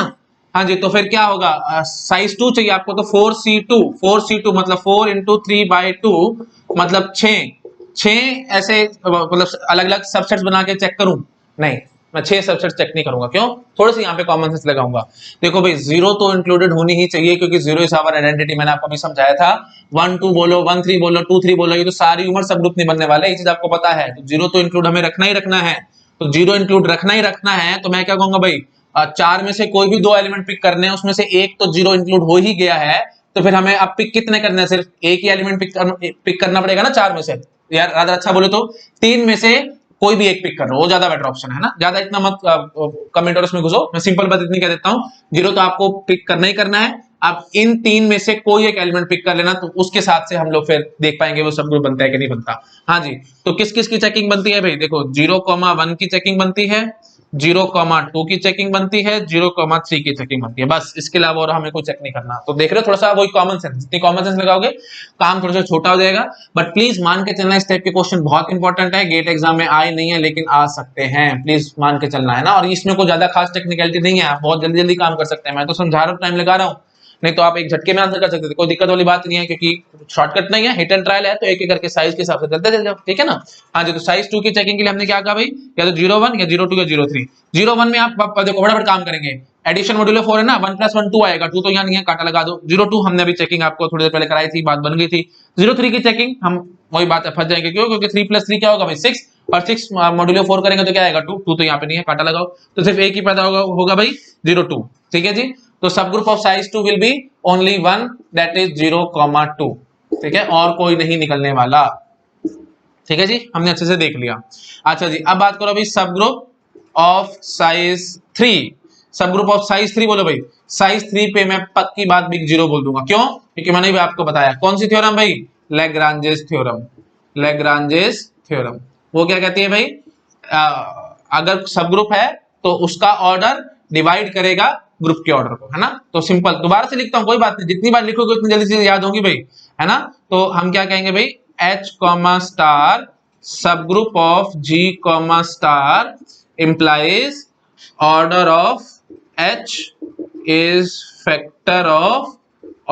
हाँ जी, तो फिर क्या होगा, साइज 2 चाहिए आपको, तो 4C2 मतलब 4 × 3/2 मतलब 6 ऐसे, मतलब अलग अलग सबसेट्स बना के चेक करूं, नहीं, मैं 6 सबसेट चेक नहीं करूंगा, क्यों, थोड़े से यहाँ पे कॉमन सेंस लगाऊंगा। देखो भाई 0 तो इंक्लूडेड होनी ही चाहिए क्योंकि 0 इज आवर आइडेंटिटी, मैंने आपको भी समझाया था। 1 2 बोलो, 1 3 बोलो, 2 3 बोलो, ये तो सारी उम्र सब ग्रुप नहीं बनने वाले, ये चीज आपको पता है, तो 0 तो इंक्लूड हमें रखना ही रखना है, तो 0 इंक्लूड रखना ही रखना है, तो मैं क्या कहूंगा भाई, 4 में से कोई भी 2 एलिमेंट पिक करने हैं, उसमें से एक तो 0 इंक्लूड हो ही गया है, तो फिर हमें अब पिक कितने करने हैं, सिर्फ एक ही एलिमेंट पिक करना पड़ेगा ना 4 में से। यार रादर अच्छा बोले तो 3 में से कोई भी एक पिक कर रहा हो, वो ज्यादा बेटर ऑप्शन है ना। ज्यादा इतना मत कमेंट और उसमें घुसो, मैं सिंपल बात इतनी कह देता हूँ, 0 तो आपको पिक करना ही करना है। आप इन 3 में से कोई एक एलिमेंट पिक कर लेना, तो उसके साथ से हम लोग फिर देख पाएंगे वो सब ग्रुप बनता है कि नहीं बनता। हाँ जी, तो किस किस की चेकिंग बनती है भाई, देखो 0,1 की चेकिंग बनती है, 0,2 की चेकिंग बनती है, 0,3 की चेकिंग बनती है, बस इसके अलावा और हमें कोई चेक नहीं करना। तो देख रहे हो थोड़ा सा वही कॉमन सेंस, जितनी कॉमन सेंस लगाओगे काम थोड़ा सा छोटा हो जाएगा। बट प्लीज मान के चलना, इस टाइप के क्वेश्चन बहुत इंपॉर्टेंट है, गेट एग्जाम में आए नहीं है लेकिन आ सकते हैं, प्लीज मान के चलना है ना। और इसमें कोई ज्यादा खास टेक्निकलिटी नहीं है, आप बहुत जल्दी जल्दी काम कर सकते हैं। मैं तो समझा रहा हूँ, टाइम लगा रहा हूँ, नहीं तो आप एक झटके में आंसर कर सकते थे, कोई दिक्कत वाली बात नहीं है, क्योंकि शॉर्टकट नहीं है, हिट एंड ट्रायल है, तो एक एक करके साइज के हिसाब से चलते चल जाओ, ठीक है ना। हाँ जी, तो साइज 2 की चेकिंग के लिए हमने क्या कहा भाई, या तो 0,1 या 0,2 या 0,3। 0,1 में आप देखो फटाफट काम करेंगे, एडिशन मॉड्यूलो 4 है ना, 1 + 1 2 आएगा, 2 तो यहाँ नहीं है, काटा लगा दो। 0,2 हमने अभी चेकिंग आपको थोड़ी देर पहले कराई थी, बात बन गई थी। 0,3 की चेकिंग हम वही बात है, फंस जाएंगे, क्यों, क्योंकि 3 + 3 क्या होगा भाई 6, और 6 मॉड्यूलो 4 करेंगे तो क्या आएगा 2, 2 तो यहाँ पे नहीं है, काटा लगाओ, तो सिर्फ एक ही पैदा होगा भाई 0,2, ठीक है जी। तो सब group of size 2 will B only one, that is 0,2, ठीक है, और कोई नहीं निकलने वाला, ठीक है जी, हमने अच्छे से देख लिया। अच्छा जी, अब बात करो अभी सब ग्रुप ऑफ साइज 3। सब ग्रुप ऑफ साइज 3 बोलो भाई, साइज 3 पे मैं पक्की बात बिग जीरो बोल दूंगा, क्यों, क्योंकि मैंने भी आपको बताया कौन सी थ्योरम भाई, लैग्रांजेस थ्योरम। लैग्रांजेस थ्योरम वो क्या कहती है भाई, अगर सब ग्रुप है तो उसका ऑर्डर डिवाइड करेगा ग्रुप के ऑर्डर को, है ना। तो सिंपल, दोबारा से लिखता हूं कोई बात नहीं, जितनी बार लिखोगे उतनी जल्दी से याद होंगी भाई, है ना। तो हम क्या कहेंगे भाई, H कॉमा स्टार सब group of G comma star implies order of H is factor of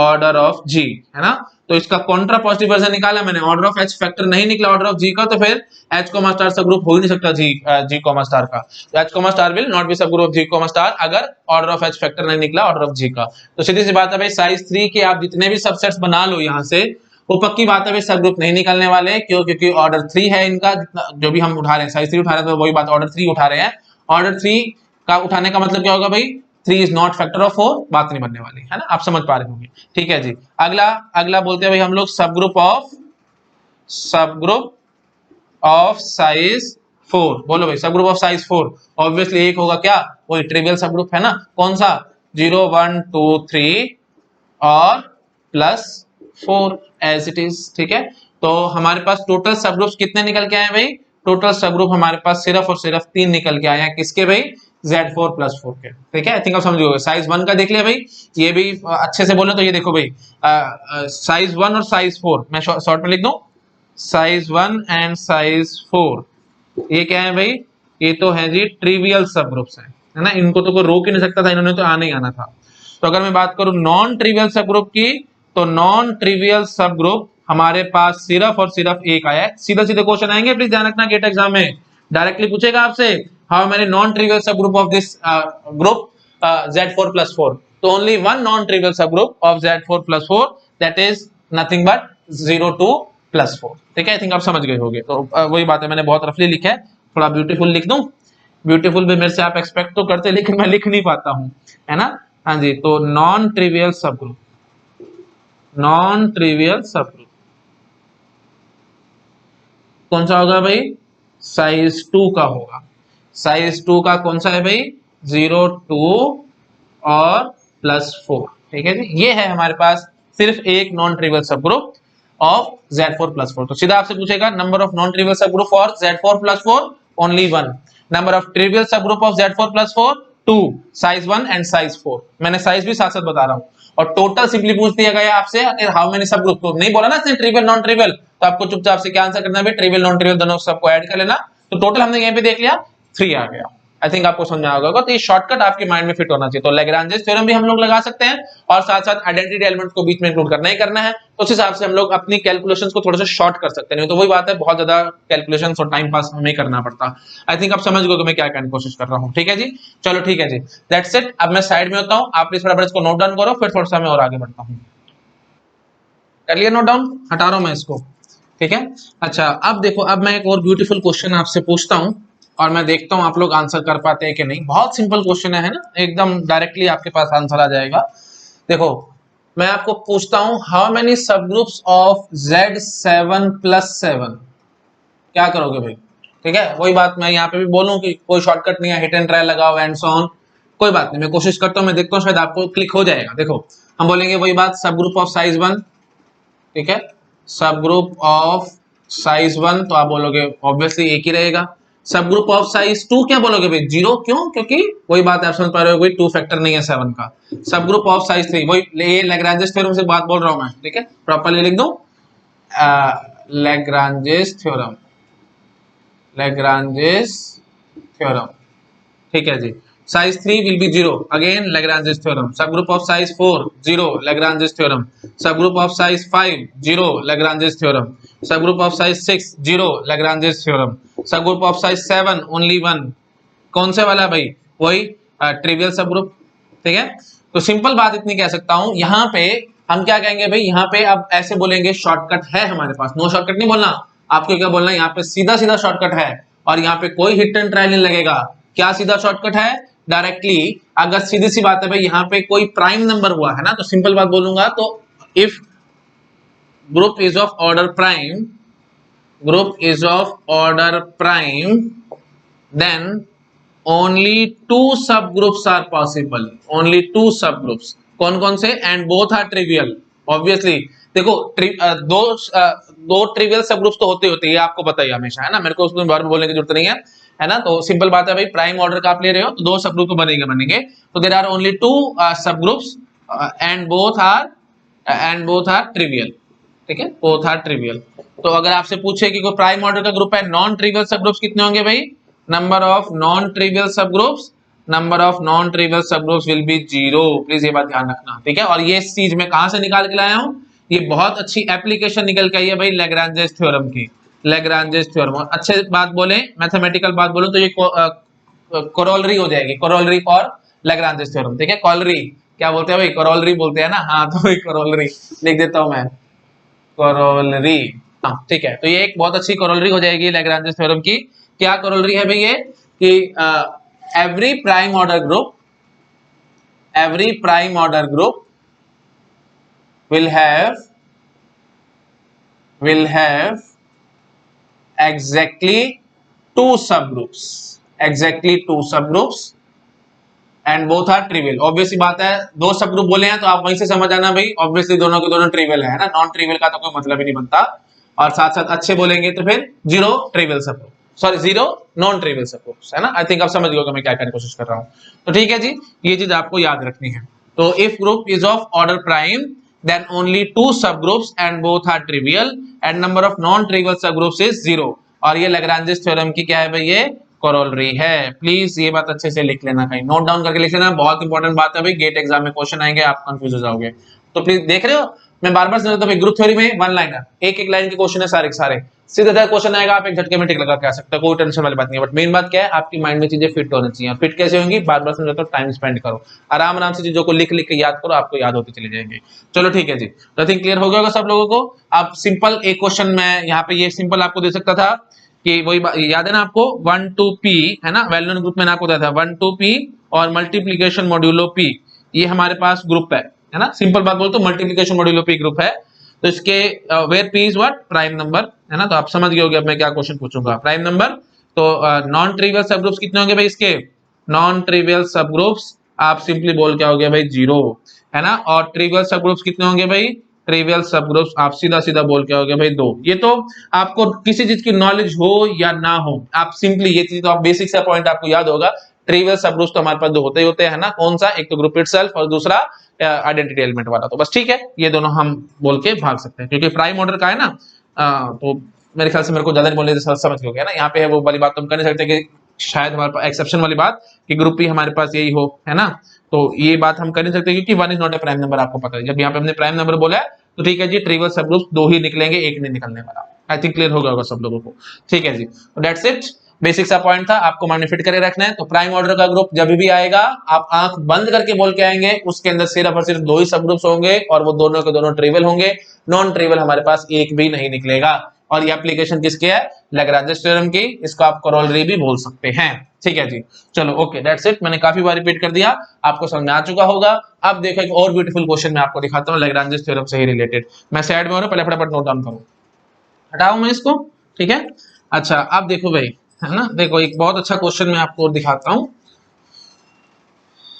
order of G, है ना। तो इसका कॉन्ट्रा पॉजिटिव वर्जन निकाला मैंने, ऑर्डर ऑफ H फैक्टर नहीं निकला ऑर्डर ऑफ G का, तो फिर H कॉमा स्टार सब ग्रुप हो ही नहीं सकता G कॉमा स्टार का। तो H comma star will not be subgroup of G comma star अगर ऑर्डर ऑफ H फैक्टर नहीं निकला ऑर्डर ऑफ G का। तो सीधी सी बात है भाई, साइज 3 के आप जितने भी सबसेट्स बना लो यहाँ से, वो पक्की बात है भाई सब ग्रुप नहीं निकलने वाले, क्यों, क्योंकि ऑर्डर 3 है इनका, जो भी हम उठा रहे हैं साइज 3 उठा रहे हैं, तो वही बात ऑर्डर 3 उठा रहे हैं। ऑर्डर 3 का उठाने का मतलब क्या होगा भाई, 3 इज नॉट फैक्टर ऑफ 4, बात नहीं बनने वाली, है ना, आप समझ पा रहे होंगे, ठीक है जी। अगला बोलते हैं भाई हम लोग सब ग्रुप ऑफ साइज 4, बोलो भाई सब ग्रुप ऑफ साइज 4, ऑब्वियसली एक होगा क्या, वही ट्रिवियल सब ग्रुप है ना, कौन सा, 0 1 2 3 और +4 एज इट इज, ठीक है। तो हमारे पास टोटल सब ग्रुप्स कितने निकल के आए भाई, टोटल सब ग्रुप हमारे पास सिर्फ और सिर्फ 3 निकल के आए हैं, किसके भाई, Z4 + 4 के, ठीक है। आई थिंक आप समझ गए। साइज 1 का देख लिया भाई, ये भी अच्छे से बोले तो ये देखो भाई, साइज 1 और साइज 4 मैं शॉर्ट में लिख दूं, साइज 1 एंड साइज 4 ये क्या है भाई, ये तो है जी ट्रिवियल सब ग्रुप्स है ना, इनको तो कोई रोक ही नहीं सकता था, इन्होंने तो आने ही आना था। तो अगर मैं बात करूं नॉन ट्रिवियल सब ग्रुप की, तो नॉन ट्रिवियल सब ग्रुप हमारे पास सिर्फ और सिर्फ एक आया है। सीधा सीधे क्वेश्चन आएंगे, प्लीज ध्यान रखना, गेट एग्जाम में डायरेक्टली पूछेगा आपसे, how many non trivial subgroup of this group Z4 + 4, तो only one non trivial subgroup of Z4 + 4, that is nothing but 0,2 + 4, ठीक है। आई थिंक आप समझ गए होंगे। तो वही बात है, मैंने बहुत रफली लिखा है, थोड़ा ब्यूटीफुल लिख दूं, ब्यूटीफुल भी मेरे से आप एक्सपेक्ट तो करते, लेकिन मैं लिख नहीं पाता हूं, है ना। हाँ जी, तो नॉन ट्रिवियल सब ग्रुप, नॉन ट्रिवियल सब ग्रुप कौन सा होगा भाई, साइज 2 का होगा। साइज 2 का कौन सा है भाई, 0,2 और +4, ठीक है जी। ये है हमारे पास सिर्फ एक non trivial subgroup of Z4 + 4। तो सीधा आपसे पूछेगा number of non trivial subgroup for Z4 + 4, only 1, number of trivial subgroup of Z4 + 4 2, size 1 and size 4, मैंने साइज भी साथ साथ बता रहा हूं। और टोटल सिंपली पूछ दिया गया आपसे हाउ मेनी सब ग्रुप, तो नहीं बोला ना ट्रिवियल नॉन ट्रिवियल, तो आपको चुपचाप से क्या आंसर करना है, ट्रिवियल नॉन ट्रिवियल दोनों सबको ऐड कर लेना। तो टोटल हमने यहीं पे देख लिया 3 आ गया। आई थिंक आपको समझ में आ गया। तो ये शॉर्टकट आपके माइंड में फिट होना चाहिए। तो लैग्रांजेस थ्योरम भी हम लोग लगा सकते हैं और साथ साथ आइडेंटिटी एलिमेंट को बीच में इंक्लूड करना ही करना है। तो उस हिसाब से हम लोग अपनी कैलकुलेशंस को थोड़ा सा शॉर्ट कर सकते हैं। तो वही बात है, बहुत ज्यादा कैलकुलेशंस और टाइम पास हमें करना पड़ता। आई थिंक आप समझ गए कि मैं क्या कहने की कोशिश कर रहा हूँ, ठीक है जी। चलो ठीक है जी, दैट्स इट। अब मैं साइड में होता हूँ, आप प्लीज थोड़ा इसको नोट डाउन करो, फिर थोड़ा सा मैं और आगे बढ़ता हूँ। कर लिया नोट डाउन, हटा रहा हूं मैं इसको, ठीक है। अच्छा अब देखो, अब मैं एक और ब्यूटीफुल क्वेश्चन आपसे पूछता हूं और मैं देखता हूं आप लोग आंसर कर पाते हैं कि नहीं। बहुत सिंपल क्वेश्चन है ना, एकदम डायरेक्टली आपके पास आंसर आ जाएगा। देखो मैं आपको पूछता हूं हाउ मेनी सब ग्रुप्स ऑफ Z7 + 7, क्या करोगे भाई? ठीक है, वही बात मैं यहाँ पे भी बोलूं कि कोई शॉर्टकट नहीं है, हिट एंड ट्राई लगाओ एंड सो ऑन, कोई बात नहीं, मैं कोशिश करता हूँ, मैं देखता हूँ शायद आपको क्लिक हो जाएगा। देखो हम बोलेंगे वही बात, सब ग्रुप ऑफ साइज 1, ठीक है, सब ग्रुप ऑफ साइज 1, तो आप बोलोगे ऑब्वियसली एक ही रहेगा। सब ग्रुप ऑफ साइज 2 क्या बोलोगे भाई? 0, क्यों? क्योंकि वही बात आप समझ पा रहे हो, कोई 2 फैक्टर नहीं है 7 का। सब ग्रुप ऑफ साइज 3, वही ये लैग्रांजेस थ्योरम से बात बोल रहा हूं मैं, ठीक है, प्रॉपर्ली लिख दूं, लैग्रांजेस थ्योरम, लैग्रांजेस थ्योरम, ठीक है जी। Size 3 will be 0, again Lagrange's theorem. Subgroup of size 4 0, Lagrange's theorem. Subgroup of size 5 0, Lagrange's theorem. Subgroup of size 6 0, Lagrange's theorem. Subgroup of size 7 only 1, कौन से वाला भाई? वही trivial subgroup, ठीक है। तो simple बात इतनी कह सकता हूं, यहाँ पे हम क्या कहेंगे भाई, यहाँ पे अब ऐसे बोलेंगे शॉर्टकट है हमारे पास, नो शॉर्टकट नहीं बोलना आपको, क्या बोलना है यहाँ पे, सीधा सीधा शॉर्टकट है, और यहाँ पे कोई हिट एंड ट्रायल नहीं लगेगा। क्या सीधा शॉर्टकट है? डायरेक्टली, अगर सीधी सी बात है भाई यहाँ पे कोई प्राइम नंबर हुआ है ना, तो सिंपल बात बोलूंगा, तो if group is of order prime, group is of order prime, then only 2 सब ग्रुप्स आर पॉसिबल, ओनली 2 सब ग्रुप्स, कौन कौन से? And both are trivial, obviously. देखो दो ट्रिवियल सब ग्रुप्स तो होते हैं, आपको पता ही हमेशा, है ना, मेरे को उसमें बारे में बोलने की जरूरत नहीं है ना। तो सिंपल बात है भाई, प्राइम ऑर्डर का आप ले रहे हो तो 2 सब ग्रुप तो बनेंगे, तो there are only 2 subgroups and both are trivial, ठीक है, बोथ आर ट्रिवियल। तो अगर आपसे पूछे कि कोई प्राइम ऑर्डर का ग्रुप है, नॉन ट्रिवियल सब ग्रुप्स कितने होंगे भाई? नंबर ऑफ नॉन ट्रिवियल सब groups, number of non trivial सब ग्रुप्स विल बी 0, प्लीज ये बात ध्यान रखना, ठीक है। और ये चीज मैं कहां से निकाल के लाया हूं? ये बहुत अच्छी एप्लीकेशन निकल के आई है भाई लैग्रांजेस थ्योरम की, लैग्रांजेस थ्योरम। और अच्छे बात बोले, मैथमेटिकल बात बोलो तो ये कोरोलरी हो जाएगी, कोरोलरी फॉर लैग्रांजेस थ्योरम, ठीक है। कोरोलरी क्या बोलते हैं भाई? कोरोलरी बोलते हैं ना, हाँ, तो वही कोरोलरी लिख देता हूं मैं, कोरोलरी, हाँ, ठीक है। तो ये एक बहुत अच्छी कोरोलरी हो जाएगी लैग्रांजेस थ्योरम की। क्या कोरोलरी है भाई ये? कि every prime order group, every prime order group will have exactly 2 subgroups, exactly 2 subgroups and both are trivial। Obviously बात है, 2 सब ग्रुप बोले हैं तो आप वहीं से समझ आना भाई, ऑब्वियसली दोनों के दोनों ट्रिवियल है ना, नॉन ट्रिवियल का तो कोई मतलब ही नहीं बनता। और साथ साथ अच्छे बोलेंगे तो फिर 0 ट्रिवियल सब group, sorry 0 non trivial subgroups, है ना। आई थिंक आप समझ गए मैं क्या करने की कोशिश कर रहा हूं। तो ठीक है जी, ये चीज आपको याद रखनी है। तो if group is of order prime, then only 2 subgroups and both are trivial and number of non-trivial subgroups is 0। और ये लैग्रांजेस थ्योरम की क्या है भाई? ये कोरोलरी है। प्लीज ये बात अच्छे से लिख लेना, कहीं नोट डाउन करके लिख लेना, बहुत इंपॉर्टेंट बात है भाई, गेट एग्जाम में क्वेश्चन आएंगे, आप कंफ्यूज हो जाओगे। तो प्लीज देख रहे हो, मैं बार बार समझाता हूं, ग्रुप थ्योरी में 1 लाइनर, एक लाइन के क्वेश्चन है सारे के सारे, सीधा क्वेश्चन आएगा, आप एक झटके में टिक लगा के आ सकते हो, कोई टेंशन वाली बात नहीं है। बट मेन बात क्या है, आपकी माइंड में चीजें फिट होनी चाहिए। फिट कैसे होंगी? बार बार समझाता हूं, टाइम स्पेंड करो, आराम आराम से चीजों को लिख लिख के याद करो, आपको याद होती चली जाएंगी। चलो ठीक है जी, तो आई थिंक क्लियर हो गया होगा सब लोगों को। अब सिंपल एक क्वेश्चन मैं यहाँ पे ये सिंपल आपको दे सकता था कि वही याद है ना आपको, 1 to p है ना, वेल नोन ग्रुप में आपको बताया था 1 to p और मल्टीप्लीकेशन मॉड्यूलो p, ये हमारे पास ग्रुप है ना। सिंपल बात बोलते तो मल्टीप्लीकेशन मॉड्यूलो p ग्रुप है। तो इसके where p is what? Prime number, है ना। तो आप समझ गए होंगे अब मैं क्या क्वेश्चन पूछूंगा, प्राइम नंबर। तो नॉन ट्रिवियल सब ग्रुप्स कितने होंगे भाई इसके? नॉन ट्रिवियल सब ग्रुप्स आप सिंपली बोल क्या हो गया भाई? 0, है ना। और ट्रिवियल सब ग्रुप्स कितने होंगे भाई? ट्रिवियल सब ग्रुप्स आप सीधा सीधा बोल क्या हो गया भाई? 2। ये तो आपको किसी चीज की नॉलेज हो या ना हो, आप सिंपली ये चीज तो आप बेसिक सा पॉइंट आपको याद होगा, ट्रिवियल सब ग्रुप्स तो हमारे पास 2 होते ही होते हैं ना। कौन सा? एक तो ग्रुप इटसेल्फ और दूसरा आइडेंटिटी एलिमेंट वाला। तो बस ठीक है, ये दोनों हम बोल के भाग सकते हैं, क्योंकि प्राइम ऑर्डर का है ना। तो मेरे ख्याल से मेरे को ज्यादा नहीं बोलने से समझ गया ना, यहाँ पे है वो वाली बात तुम कर नहीं सकते कि शायद हमारे पास एक्सेप्शन वाली बात कि ग्रुप ही हमारे पास यही हो, है ना। तो ये बात हम कर नहीं सकते क्योंकि 1 is not a prime number, आपको पता है। जब यहाँ पे हमने प्राइम नंबर बोला है तो ठीक है जी, ट्रिवियल सब ग्रुप 2 ही निकलेंगे, एक नहीं निकलने वाला। आई थिंक क्लियर हो गया होगा सब लोगों को, ठीक है जी। दैट्स इट, बेसिक सा पॉइंट था, आपको माइंड में फिट करके रखना है। तो प्राइम ऑर्डर का ग्रुप जब भी आएगा आप आंख बंद करके बोल के आएंगे, उसके अंदर सिर्फ और सिर्फ 2 ही सब ग्रुप्स होंगे और वो दोनों के दोनों ट्रिवियल होंगे, नॉन ट्रिवियल हमारे पास एक भी नहीं निकलेगा। और ये एप्लीकेशन किसकी है? लैग्रेंज थ्योरम की। इसको आप करोलरी भी बोल सकते हैं। ठीक है जी, चलो ओके, दैट्स इट। मैंने काफी बार रिपीट कर दिया, आपको समझ में आ चुका होगा। अब देखो एक और ब्यूटीफुल क्वेश्चन मैं आपको दिखाता हूँ लैग्रेंज थ्योरम से ही रिलेटेड। मैं साइड में हो रहा हूँ, पहले फटाफट नोट डाउन करो, हटाऊं मैं इसको, ठीक है। अच्छा अब देखो भाई, है ना, देखो एक बहुत अच्छा क्वेश्चन मैं आपको दिखाता हूँ।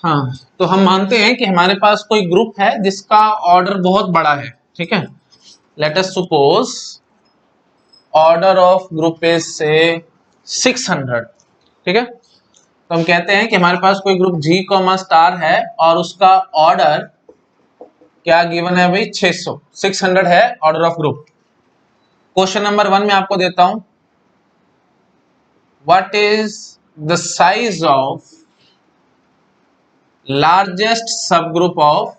हाँ, तो हम मानते हैं कि हमारे पास कोई ग्रुप है जिसका ऑर्डर बहुत बड़ा है, ठीक है। Let us suppose order of group is से 600, ठीक है। तो हम कहते हैं कि हमारे पास कोई ग्रुप G स्टार है और उसका ऑर्डर क्या गिवन है भाई? 600, 600 है order of group. Question number 1 में आपको देता हूं, what is the size of largest subgroup of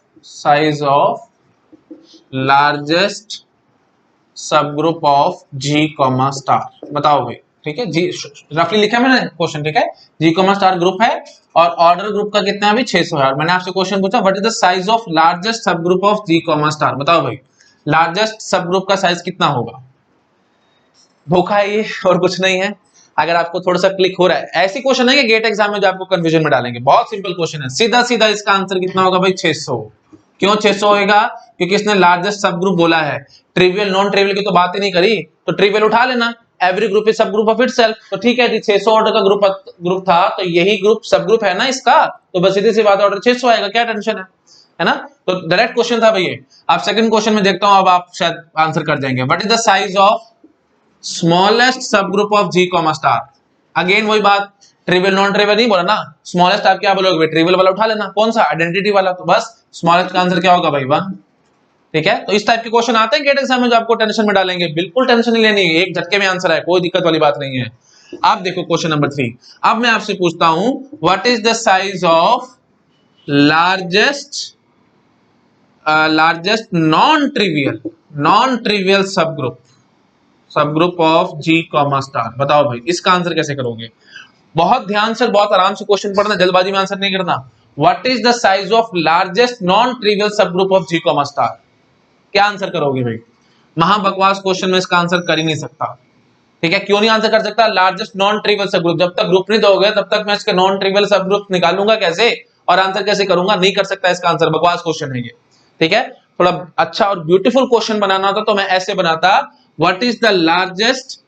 G star? बताओ भाई, ठीक है जी, रफली लिखा है मैंने क्वेश्चन, ठीक है। G स्टार ग्रुप है और ऑर्डर ग्रुप का कितना है भाई? 600 है। और मैंने आपसे क्वेश्चन पूछा, what is the size of largest subgroup of G star? बताओ भाई, लार्जेस्ट सबग्रुप का साइज कितना होगा? धोखा है ये, और कुछ नहीं है। अगर आपको थोड़ा सा क्लिक हो रहा है, ऐसी क्वेश्चन है कि गेट एग्जाम में जो आपको कंफ्यूजन में डालेंगे। बहुत सिंपल क्वेश्चन है, सीधा सीधा इसका आंसर कितना होगा भाई? 600। क्यों 600 होगा? क्योंकि इसने लार्जेस्ट सब ग्रुप बोला है। ट्रिवियल नॉन ट्रिवियल की तो बात ही नहीं करी, तो ट्रिवियल उठा लेना, every group is subgroup of itself. तो ठीक है जी, 600 ऑर्डर का ग्रुप था, तो यही ग्रुप सब ग्रुप है ना इसका, तो बस सीधी सी बात, ऑर्डर 600 आएगा, क्या टेंशन है ना। तो डायरेक्ट क्वेश्चन था भैया। अब सेकंड क्वेश्चन में देखता हूं, अब आप शायद आंसर कर जाएंगे। What is the size of smallest subgroup of G star? Again वही बात, ट्रिवियल नॉन ट्रिवियल नहीं बोला ना, स्मॉलेस्ट आप क्या बोलोगे? ट्रिवियल वाला उठा लेना, कौन सा? आइडेंटिटी वाला। तो बस स्मॉलेस्ट का आंसर क्या होगा भाई? 1, ठीक है। तो इस टाइप के क्वेश्चन आते हैं गेट एग्जाम में जो आपको टेंशन में डालेंगे, बिल्कुल टेंशन नहीं लेनी है, एक झटके में आंसर है, कोई दिक्कत वाली बात नहीं है। आप देखो क्वेश्चन नंबर 3। अब मैं आपसे पूछता हूं, what is the size of largest non trivial subgroup of G star? बताओ भाई, इसका आंसर कैसे करोगे? बहुत ध्यान से, बहुत आराम से क्वेश्चन पढ़ना, जल्दबाजी में आंसर नहीं करना। What is the size of largest non trivial subgroup of G star? क्या आंसर करोगे भाई? महा बकवास क्वेश्चन में इसका आंसर कर ही नहीं सकता, ठीक है। क्यों नहीं आंसर कर सकता? लार्जेस्ट नॉन ट्रिवियल सबग्रुप, जब तक ग्रुप नहीं दोगे तब तक मैं इसके नॉन ट्रिवियल सबग्रुप निकालूंगा कैसे और आंसर कैसे करूंगा? नहीं कर सकता इसका आंसर, बकवास क्वेश्चन है ये, ठीक है। थोड़ा अच्छा और ब्यूटीफुल क्वेश्चन बनाना होता तो मैं ऐसे बनाता, what is the largest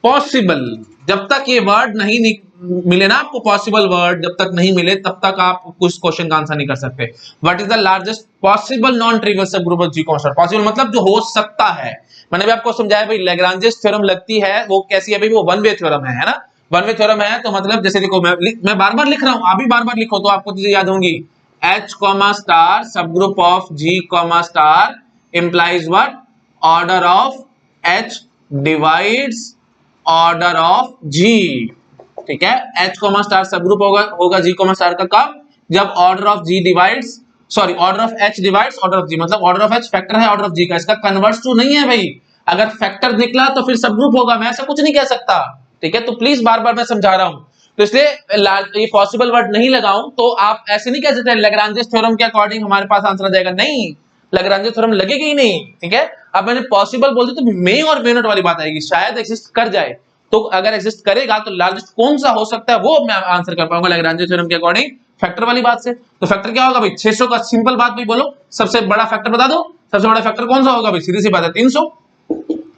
possible. जब तक ये वर्ड नहीं मिले ना आपको, पॉसिबल वर्ड जब तक नहीं मिले तब तक आप कुछ क्वेश्चन का आंसर नहीं कर सकते। What is the largest possible non trivial subgroup of G star? Possible मतलब जो हो सकता है। मैंने भी आपको समझाया भाई, लैग्रांजेस थ्योरम लगती है वो कैसी है भाई? वो वन वे थ्योरम है ना। वन वे थ्योरम है तो मतलब जैसे देखो, मैं बार बार लिख रहा हूं, आप भी बार बार लिखो तो आपको चीजें याद होंगी। H star subgroup of G star implies what? Order of H divides order of G, ठीक है। H स्टार सबग्रुप होगा G स्टार का कब? जब order of G divides, sorry order of H divides order of G, मतलब order of H factor है order of G का, इसका कन्वर्स टू नहीं है भाई। अगर फैक्टर निकला तो फिर सबग्रुप होगा, मैं ऐसा कुछ नहीं कह सकता, ठीक है। तो प्लीज बार बार मैं समझा रहा हूं, तो इसलिए ये पॉसिबल वर्ड नहीं लगाऊं तो आप ऐसे नहीं कह सकते लैग्रांजेस थ्योरम के अकॉर्डिंग हमारे पास आंसर आ जाएगा, नहीं, लैग्रांजेस थ्योरम लगेगा ही नहीं, ठीक है। अब मैंने पॉसिबल बोल दिया तो मे और मे नॉट वाली बात आएगी, शायद एग्जिस्ट कर जाए, तो अगर एग्जिस्ट करेगा तो लार्जेस्ट कौन सा हो सकता है वो मैं आंसर कर पाऊंगा लैग्रांजेस थ्योरम के अकॉर्डिंग फैक्टर वाली बात से। तो फैक्टर क्या होगा भाई? 600 का सिंपल बात भाई, बोलो सबसे बड़ा फैक्टर बता दो, सबसे बड़ा फैक्टर कौन सा होगा भाई? सीधी सी बात है 300,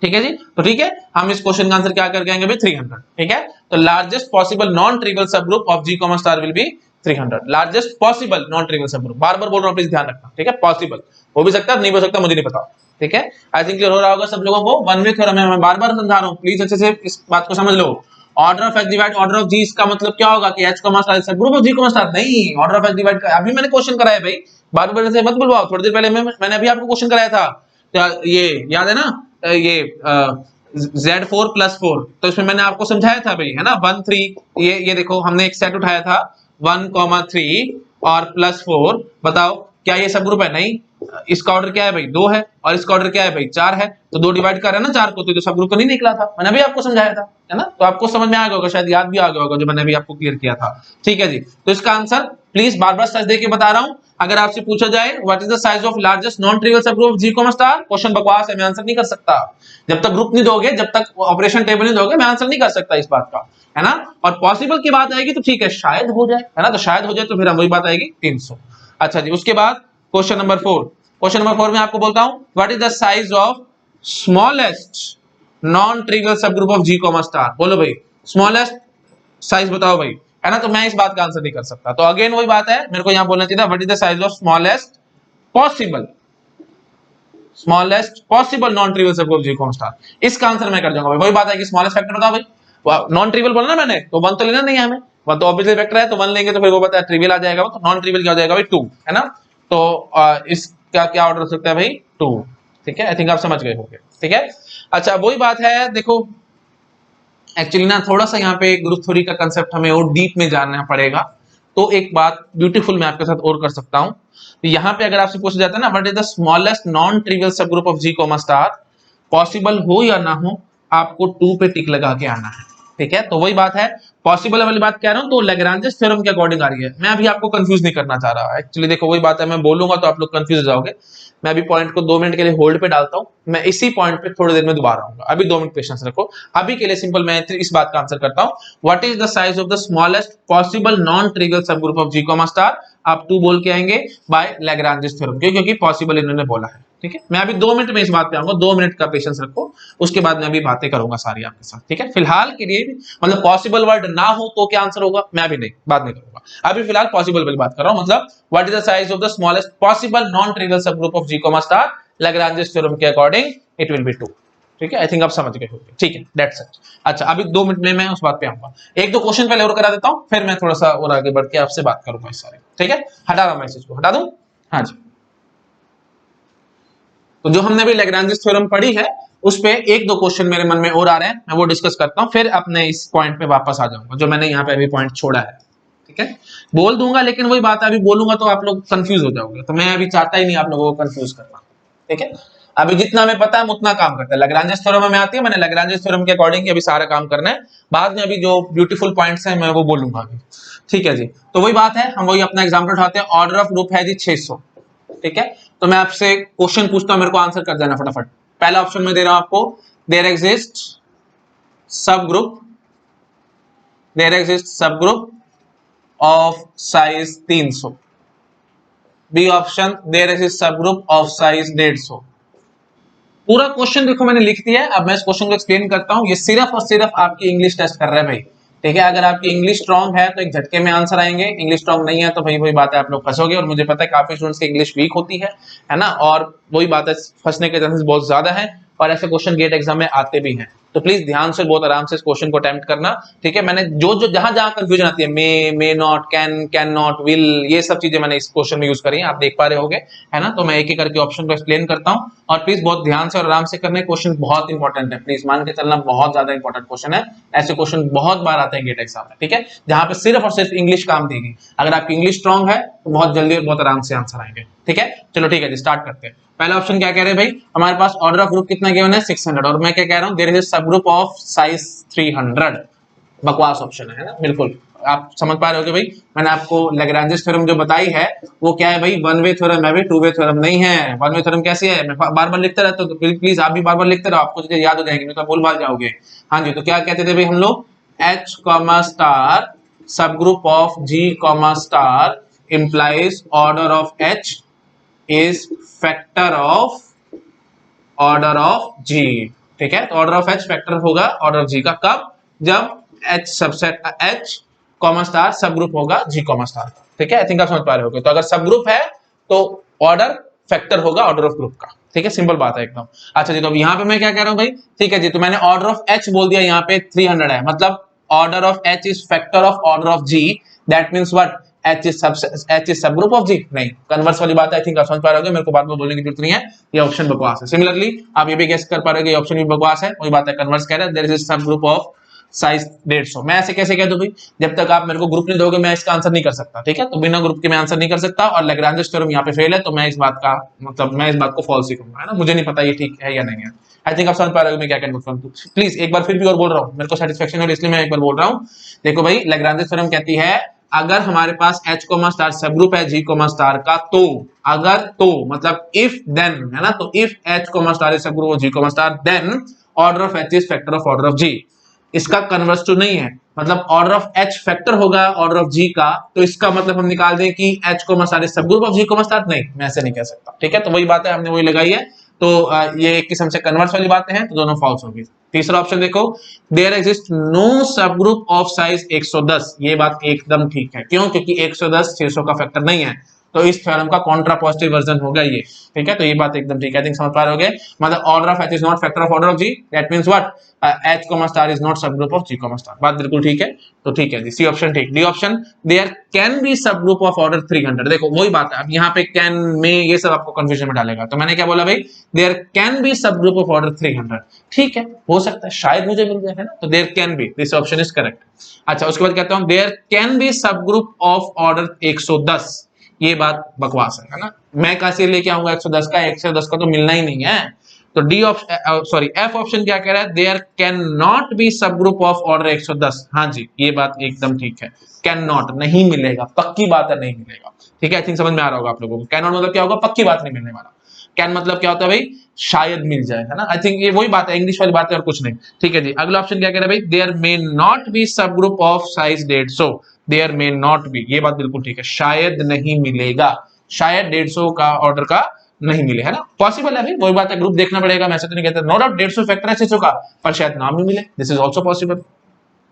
ठीक है जी। तो ठीक है, हम इस क्वेश्चन का आंसर क्या करके आएंगे भाई? 300, ठीक है। तो largest possible non trivial subgroup of G star will be 300, largest possible non trivial subgroup, बार बार बोल रहा हूं, प्लीज ध्यान रखना, ठीक है। पॉसिबल हो भी सकता है, नहीं हो सकता, मुझे नहीं पता, ठीक है। आई थिंक क्लियर हो रहा होगा सब लोगों को। वन वे थ्योरम है, मैं बार बार समझा रहा हूं, प्लीज अच्छे से इस बात को समझ लो। Order of H divide order of G, इसका मतलब क्या होगा कि H star subgroup of G star, नहीं, ऑर्डर ऑफ H डिवाइड का अभी मैंने क्वेश्चन कराया भाई, बार बार से मत बुलवाओ, थोड़ी देर पहले मैंने अभी आपको क्वेश्चन कराया था, ये याद है ना, ये Z4 + 4, तो इसमें मैंने आपको समझाया था भाई, है ना, 1 3, ये देखो हमने एक सेट उठाया था 1, 3 और +4, बताओ क्या ये सब ग्रुप है? नहीं, इसका ऑर्डर क्या है भाई? 2 है, और इसका ऑर्डर क्या है भाई? 4 है, तो 2 डिवाइड कर रहे हैं ना 4 को, तो सब ग्रुप को नहीं निकला था, मैंने भी आपको समझाया था, है ना। तो आपको समझ में आ गया होगा, शायद याद भी आ गया होगा जो मैंने भी आपको क्लियर किया था, ठीक है जी। तो इसका आंसर प्लीज बार बार सच देके बता रहा हूं, अगर आपसे पूछा जाए what is the size of largest non trivial subgroup of G comma star, question बकवास है, मैं आंसर नहीं कर सकता। जब तक ग्रुप नहीं दोगे, जब तक ऑपरेशन टेबल नहीं दोगे, मैं आंसर नहीं कर सकता इस बात का, है ना। और पॉसिबल की बात आएगी तो ठीक है, शायद हो जाए, है ना, तो शायद हो जाए तो फिर हम वही बात आएगी 300। अच्छा जी, उसके बाद क्वेश्चन नंबर 4, क्वेश्चन नंबर 4 में आपको बोलता हूं what is the size of smallest non trivial subgroup of G comma star. बोलो भाई, स्मॉलेस्ट साइज बताओ भाई, है ना। तो मैं इस बात का आंसर नहीं कर सकता, तो अगेन वही बात है, मेरे को यहां बोलना चाहिए था what is the size of smallest possible non trivial subgroup of G comma star. इसका आंसर मैं कर जाऊंगा भाई, वही बात है कि स्मॉलेस्ट फैक्टर बताओ भाई। नॉन ट्रिवियल बोला ना मैंने, तो 1 तो लेना नहीं है हमें, 1 तो ऑब्वियसली फैक्टर है, तो 1 लेंगे तो फिर वो पता है ट्रिवियल आ जाएगा, तो नॉन ट्रिवियल क्या हो जाएगा भाई 2, है ना। तो इसका क्या ऑर्डर हो सकता है भाई 2, ठीक है। आई थिंक आप समझ गए होंगे, ठीक है। अच्छा वही बात है, देखो एक्चुअली ना थोड़ा सा यहाँ पे ग्रुप थ्योरी का कंसेप्ट हमें और डीप में जानना पड़ेगा, तो एक बात ब्यूटीफुल मैं आपके साथ और कर सकता हूं। तो यहाँ पे अगर आपसे पूछा जाता है ना what is the smallest non trivial subgroup of G comma star, possible हो या ना हो, आपको 2 पे टिक लगा के आना है, ठीक है। तो वही बात है, पॉसिबल वाली बात कह रहा हूं, तो लैग्रांजेस थ्योरम के अकॉर्डिंग आ रही है। मैं अभी आपको कंफ्यूज नहीं करना चाह रहा, एक्चुअली देखो वही बात है, मैं बोलूंगा तो आप लोग कंफ्यूज हो जाओगे। मैं अभी पॉइंट को 2 मिनट के लिए होल्ड पे डालता हूं, मैं इसी पॉइंट पे थोड़ी देर में दोबारा आऊंगा। अभी 2 मिनट पेशेंस रखो। अभी के लिए सिंपल मैं इस बात का आंसर करता हूं, what is the size of the smallest possible non trivial subgroup of G comma star, आप 2 बोल के आएंगे बाय लैग्रांजेस थ्योरम, क्योंकि पॉसिबल इन्होंने बोला है, ठीक है। मैं अभी 2 मिनट में इस बात पे आऊंगा, 2 मिनट का पेशेंस रखो, उसके बाद मैं अभी बातें करूंगा सारी आपके साथ, ठीक है। फिलहाल के लिए मतलब पॉसिबल वर्ड ना हो तो क्या आंसर होगा, मैं अभी नहीं, बात नहीं करूंगा, अभी फिलहाल पॉसिबल वाली बात कर रहा हूं। मतलब what is the size of the smallest possible non trivial subgroup of G comma star, Lagrange's theorem के अकॉर्डिंग इट विल बी 2, ठीक है। आई थिंक आप समझ गए होंगे, ठीक है, दैट्स इट। अच्छा अभी 2 मिनट में मैं उस बात पे आऊंगा, एक दो क्वेश्चन पहले और करा देता हूं, फिर मैं थोड़ा सा और आगे बढ़ के आपसे बात करूंगा इस सारे, ठीक है। हटा रहा हूं मैसेज को, हटा दूं, हाँ जी। तो जो हमने अभी लैग्रांजेस थ्योरम पढ़ी है, उस पे एक दो क्वेश्चन मेरे मन में और आ रहे हैं, मैं वो डिस्कस करता हूं, फिर अपने इस पॉइंट पे वापस आ जाऊंगा जो मैंने यहाँ पे अभी पॉइंट छोड़ा है, ठीक है। बोल दूंगा, लेकिन वही बात है, अभी बोलूंगा तो आप लोग कंफ्यूज हो जाओगे, तो मैं अभी चाहता ही नहीं आप लोगों को कंफ्यूज करना, ठीक है। अभी जितना हमें पता है उतना काम करता है, लैग्रांजेस थ्योरम में आती है, मैंने लैग्रांजेस थ्योरम के अकॉर्डिंग अभी सारा काम करना है, बाद में अभी जो ब्यूटीफुल पॉइंट्स हैं मैं वो बोलूंगा अभी, ठीक है जी। तो वही बात है, हम वही अपना एग्जाम्पल उठाते हैं, ऑर्डर ऑफ ग्रुप है जी 600, ठीक है। तो मैं आपसे क्वेश्चन पूछता हूं, मेरे को आंसर कर देना फटाफट। पहला ऑप्शन में दे रहा हूं आपको, there exist subgroup of size 300। B option, there exist subgroup of size 150। पूरा क्वेश्चन देखो मैंने लिख दिया है, अब मैं इस क्वेश्चन को एक्सप्लेन करता हूं। ये सिर्फ और सिर्फ आपकी इंग्लिश टेस्ट कर रहा है भाई, ठीक है। अगर आपकी इंग्लिश स्ट्रांग है तो एक झटके में आंसर आएंगे, इंग्लिश स्ट्रांग नहीं है तो भाई वही बात है, आप लोग फंसोगे, और मुझे पता है काफी स्टूडेंट्स की इंग्लिश वीक होती है ना, और वही बात है फंसने के चांसेस बहुत ज्यादा है, और ऐसे क्वेश्चन गेट एग्जाम में आते भी हैं। तो प्लीज ध्यान से बहुत आराम से इस क्वेश्चन को अटेम्प्ट करना, ठीक है। मैंने जो जहां जहां कंफ्यूजन आती है, may not, can not, will, ये सब चीजें मैंने इस क्वेश्चन में यूज करी है, आप देख पा रहे होंगे, है ना। तो मैं एक एक करके ऑप्शन को एक्सप्लेन करता हूं, और प्लीज बहुत ध्यान से और आराम से करने, क्वेश्चन बहुत इंपॉर्टेंट है, प्लीज मान के चलना, बहुत ज्यादा इंपॉर्टेंट क्वेश्चन है। ऐसे क्वेश्चन बहुत बार आते हैं गेट एग्जाम में, ठीक है, जहां पे सिर्फ और सिर्फ इंग्लिश काम देगी। अगर आपकी इंग्लिश स्ट्रांग है तो बहुत जल्दी और बहुत आराम से आंसर आएंगे, ठीक है। चलो ठीक है जी, स्टार्ट करते हैं। पहला ऑप्शन क्या कह रहे हैं भाई, हमारे पास ऑर्डर ऑफ ग्रुप कितना गिवन है 600, और मैं क्या कह रहा हूं, देयर इज अ सब ग्रुप ऑफ साइज 300। बकवास ऑप्शन है ना, बिल्कुल आप समझ पा रहे हो भाई। मैंने आपको लैग्रांजेस थ्योरम जो बताई है वो क्या है भाई, वन वे थ्योरम है भाई, टू वे थ्योरम नहीं है। वन वे थ्योरम कैसी है, मैं बार बार लिखते रहता हूं, तो प्लीज आप भी बार बार लिखते रहो, आपको चीजें याद हो जाएंगी, नहीं तो भूल भाल जाओगे। हाँ जी, तो क्या कहते थे भाई हम लोग, H कॉमा स्टार सब group of G comma star implies order of H is factor of order of G, ठीक है। तो ऑर्डर ऑफ H फैक्टर होगा ऑर्डर ऑफ G का, कब, जब H subset H comma star सब ग्रुप होगा G कॉमा स्टार का, ठीक है। आई थिंक आप समझ पा रहे होगे। तो अगर सब ग्रुप है तो ऑर्डर फैक्टर होगा ऑर्डर ऑफ ग्रुप का, ठीक है, सिंपल बात है एकदम। अच्छा जी, तो अब यहाँ पे मैं क्या कह रहा हूँ भाई, ठीक है जी, तो मैंने ऑर्डर ऑफ H बोल दिया, यहाँ पे 300 है, मतलब order of H is factor of order of G, that means what, H is subgroup of G, नहीं, कन्वर्स वाली बात है। आई थिंक आप समझ पा रहे होगे, मेरे को बात में बोलने की जरूरत नहीं है, ये ऑप्शन बकवास है। सिमिलरली आप ये भी गेस कर पा रहे हो कि ऑप्शन भी बकवास है, वही बात है, कन्वर्स कह रहा है, there is subgroup of size 150। मैं ऐसे कैसे कह दूं भाई, जब तक आप मेरे को ग्रुप नहीं दोगे मैं इसका आंसर नहीं कर सकता, ठीक है। तो बिना ग्रुप के मैं आंसर नहीं कर सकता, और लैग्रांजेस थ्योरम यहाँ पे फेल है, तो मैं इस बात का मतलब मैं इस बात को फॉल्स ही कहूंगा, है ना। मुझे नहीं पता ये ठीक है या नहीं है। आई थिंक आप समझ पा रहे हो मैं क्या कहना चाहता हूं। प्लीज एक बार फिर भी और बोल रहा हूं, मेरे को सेटिस्फेक्शन है इसलिए मैं एक बार बोल रहा हूं। देखो भाई, लैग्रांजेस थ्योरम कहती है अगर हमारे पास H कोमा स्टार सब ग्रुप है G कोमा स्टार का, तो अगर तो मतलब इफ देन है ना, तो if H comma star is subgroup of G comma star then order of H is factor of order of G। इसका कन्वर्स टू नहीं है, मतलब ऑर्डर ऑफ H फैक्टर होगा ऑर्डर ऑफ G का, तो इसका मतलब हम निकाल दें कि H comma star is subgroup of G comma star, नहीं मैं ऐसे नहीं कह सकता। ठीक है, तो वही बात है, हमने वही लगाई है। तो ये एक किस्म से कन्वर्स वाली बातें हैं, तो दोनों फॉल्स होगी। तीसरा ऑप्शन देखो, देयर एग्जिस्ट नो सब ग्रुप ऑफ साइज 110, ये बात एकदम ठीक है। क्यों? क्योंकि 110 600 का फैक्टर नहीं है, तो इस थ्योरम का कॉन्ट्रापोजिटिव वर्जन होगा ये। ठीक है, तो ये बात एकदम ठीक है, आई थिंक समझ पा रहे होगे। मतलब order of H is not factor of order of G, that means what, H comma star is not subgroup of G comma star. बात बिल्कुल ठीक है, तो ठीक है जी, सी ऑप्शन ठीक। D option, there can be subgroup of order 300, देखो वही बात है, अब यहाँ पे कैन में ये सब आपको कंफ्यूजन में डालेगा, तो मैंने क्या बोला भाई, there can be subgroup of order 300। ठीक है, हो सकता है शायद मुझे मिल जाए, है ना, तो there can be, this option is correct. अच्छा, उसके बाद कहता हूं there can be subgroup of order 110, ये बात बकवास है ना, मैं कैसे लेके आऊंगा 110 का, 110 का तो मिलना ही नहीं है। तो D option sorry F option क्या कह रहा है, there can not be subgroup of order 110। हाँ जी, ये बात एकदम ठीक है, कैन नॉट नहीं मिलेगा, पक्की बात है नहीं मिलेगा। ठीक है, आई थिंक समझ में आ रहा होगा आप लोगों को। कैन नॉट मतलब क्या होगा, पक्की बात नहीं मिलने वाला। कैन मतलब क्या होता है भाई, शायद मिल जाए, है ना। आई थिंक ये वही बात है, इंग्लिश वाली बात है और कुछ नहीं। ठीक है जी, अगला ऑप्शन क्या कह रहा है भाई, there may not be subgroup of size 150, there may not be, ये बात बिल्कुल ठीक है, शायद नहीं मिलेगा, शायद 150 का ऑर्डर का नहीं मिले, है ना। पॉसिबल है भाई, वही बात है, ग्रुप देखना पड़ेगा, मैं ऐसे तो नहीं कहता, नो डाउट 150 फैक्टर है 600 का, पर शायद नाम ही मिले, दिस इज आल्सो पॉसिबल।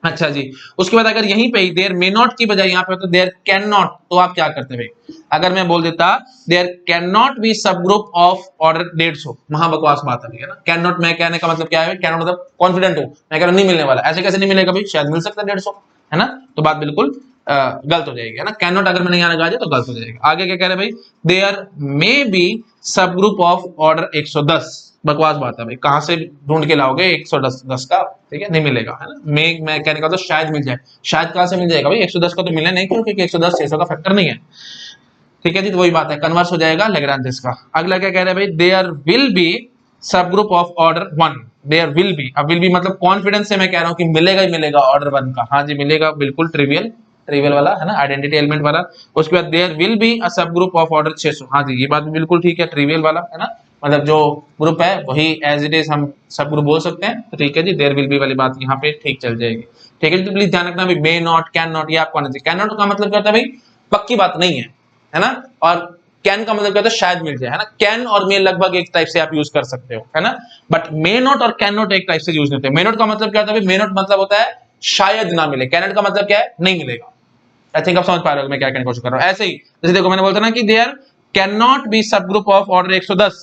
अच्छा जी, उसके बाद अगर यहीं पे देयर मे नॉट की बजाय यहाँ पे तो देयर कैन नॉट, तो आप क्या करते भाई, अगर मैं बोल देता there can not be subgroup of order 150, महाबकवास बात है ना। कैन नॉट मैं कहने का मतलब क्या है, कैन नॉट मतलब कॉन्फिडेंट हूं, मैं कह रहा हूं नहीं मिलने वाला, ऐसे कैसे नहीं मिलेगा भाई, शायद मिल सकता है 150, है ना, तो बात बिल्कुल गलत हो जाएगी, है ना। कैन नॉट अगर मैंने यहाँ लगा दिया तो गलत हो जाएगा। आगे क्या कह रहे हैं भाई, there may be subgroup of order 110, बकवास बात है भाई, कहां से ढूंढ के लाओगे 110 का, ठीक है, नहीं मिलेगा, है ना। मैं कहने का तो शायद मिल जाए, शायद कहां से मिल जाएगा भाई, 110 का तो मिले नहीं, क्यों, क्योंकि 110 600 का फैक्टर नहीं है। ठीक है जी, तो वही बात है, कन्वर्स हो जाएगा लैग्रांज का। अगला क्या कह रहे हैं भाई, there will be subgroup of order 1, there will be, अब विल बी मतलब कॉन्फिडेंस से मैं कह रहा हूं कि मिलेगा ही मिलेगा ऑर्डर 1 का, हाँ जी मिलेगा, बिल्कुल ट्रिवियल ट्रिवियल वाला, है ना, आइडेंटिटी एलिमेंट वाला। उसके बाद देयर विल बी अ सब ग्रुप ऑफ ऑर्डर 600, हाँ जी ये बात भी बिल्कुल ठीक है, ट्रिवियल वाला, है ना, मतलब जो ग्रुप है वही एज इट इज हम सब ग्रुप बोल सकते हैं, तो ठीक है जी, देयर विल बी वाली बात यहाँ पे ठीक चल जाएगी। ठीक है जी, तो प्लीज ध्यान रखना भाई, मे नॉट कैन नॉट ये आपको आना चाहिए। कैन नॉट का मतलब क्या होता है भाई, पक्की बात नहीं है ना, और कैन का मतलब क्या होता है, शायद मिल जाए, है ना। कैन और मे लगभग एक टाइप से आप यूज कर सकते हो, है ना, बट मे नॉट और कैन नॉट एक टाइप से यूज नहीं होते। मे नॉट का मतलब क्या होता है, मे नॉट मतलब होता है शायद ना मिले, कैन नॉट का मतलब क्या है, नहीं मिलेगा। आई थिंक आप समझ पा रहे हो मैं क्या कहने की कोशिश कर रहा हूं। ऐसे ही जैसे देखो मैंने बोलता ना कि there can not be subgroup of order 110,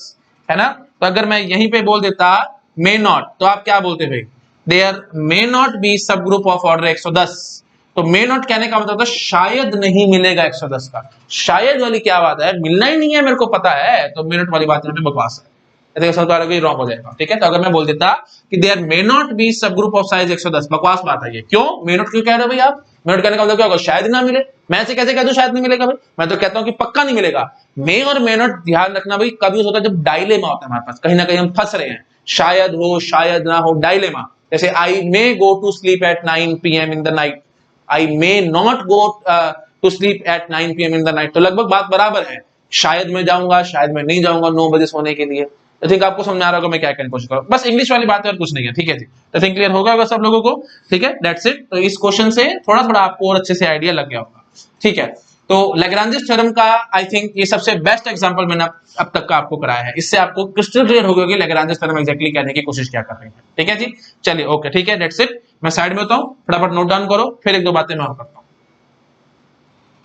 है ना, तो अगर मैं यहीं पे बोल देता मे नॉट, तो आप क्या बोलते भाई, there may not be subgroup of order 110, तो मे नॉट कहने का मतलब शायद नहीं मिलेगा 110 का। शायद वाली क्या बात है, मिलना ही नहीं है मेरे को पता है, तो मे नॉट वाली बात में बकवास है, रॉन्ग हो जाएगा। ठीक है, तो अगर मैं बोल देता कि there may not be subgroup of size 110, बकवास बात है ये, क्यों मे नॉट क्यों कह रहे हो भाई आप, मे नॉट कहने का मतलब क्या होगा, शायद ना मिले। मैं ऐसे कैसे कह दूं शायद नहीं मिलेगा भाई, मैं तो कहता हूं कि पक्का नहीं मिलेगा। मे और मे नॉट ध्यान रखना भाई, कभी होता है जब डायलेमा होता है हमारे पास, कहीं ना कहीं हम फंस रहे हैं, शायद हो शायद ना हो, डायलेमा। जैसे I may go to sleep at 9 PM in the night, I may not go to sleep at 9 PM in the night, तो लगभग बात बराबर है, शायद मैं जाऊंगा शायद मैं नहीं जाऊंगा 9 बजे सोने के लिए। तो ठीक आपको समझ आ रहा होगा मैं क्या कहने की कोशिश कर रहा हूं, बस इंग्लिश वाली बात है और कुछ नहीं है। ठीक है जी, तो थिंक क्लियर होगा सब लोगों को। ठीक है, दैट्स इट। तो इस क्वेश्चन से थोड़ा थोड़ा आपको और अच्छे से आइडिया लग गया होगा। ठीक है, तो लैग्रांजेस थ्योरम का आई थिंक ये सबसे बेस्ट एग्जांपल मैंने अब तक का आपको कराया है, इससे आपको क्रिस्टल क्लियर हो गया कि लैग्रांजेस थ्योरम एग्जैक्टली कहने की कोशिश क्या कर रही है। ठीक है जी, चलिए ओके, ठीक है, दैट्स इट। मैं साइड में होता हूं, फटाफट नोट डाउन करो, फिर एक दो बातें मैं और करता हूं।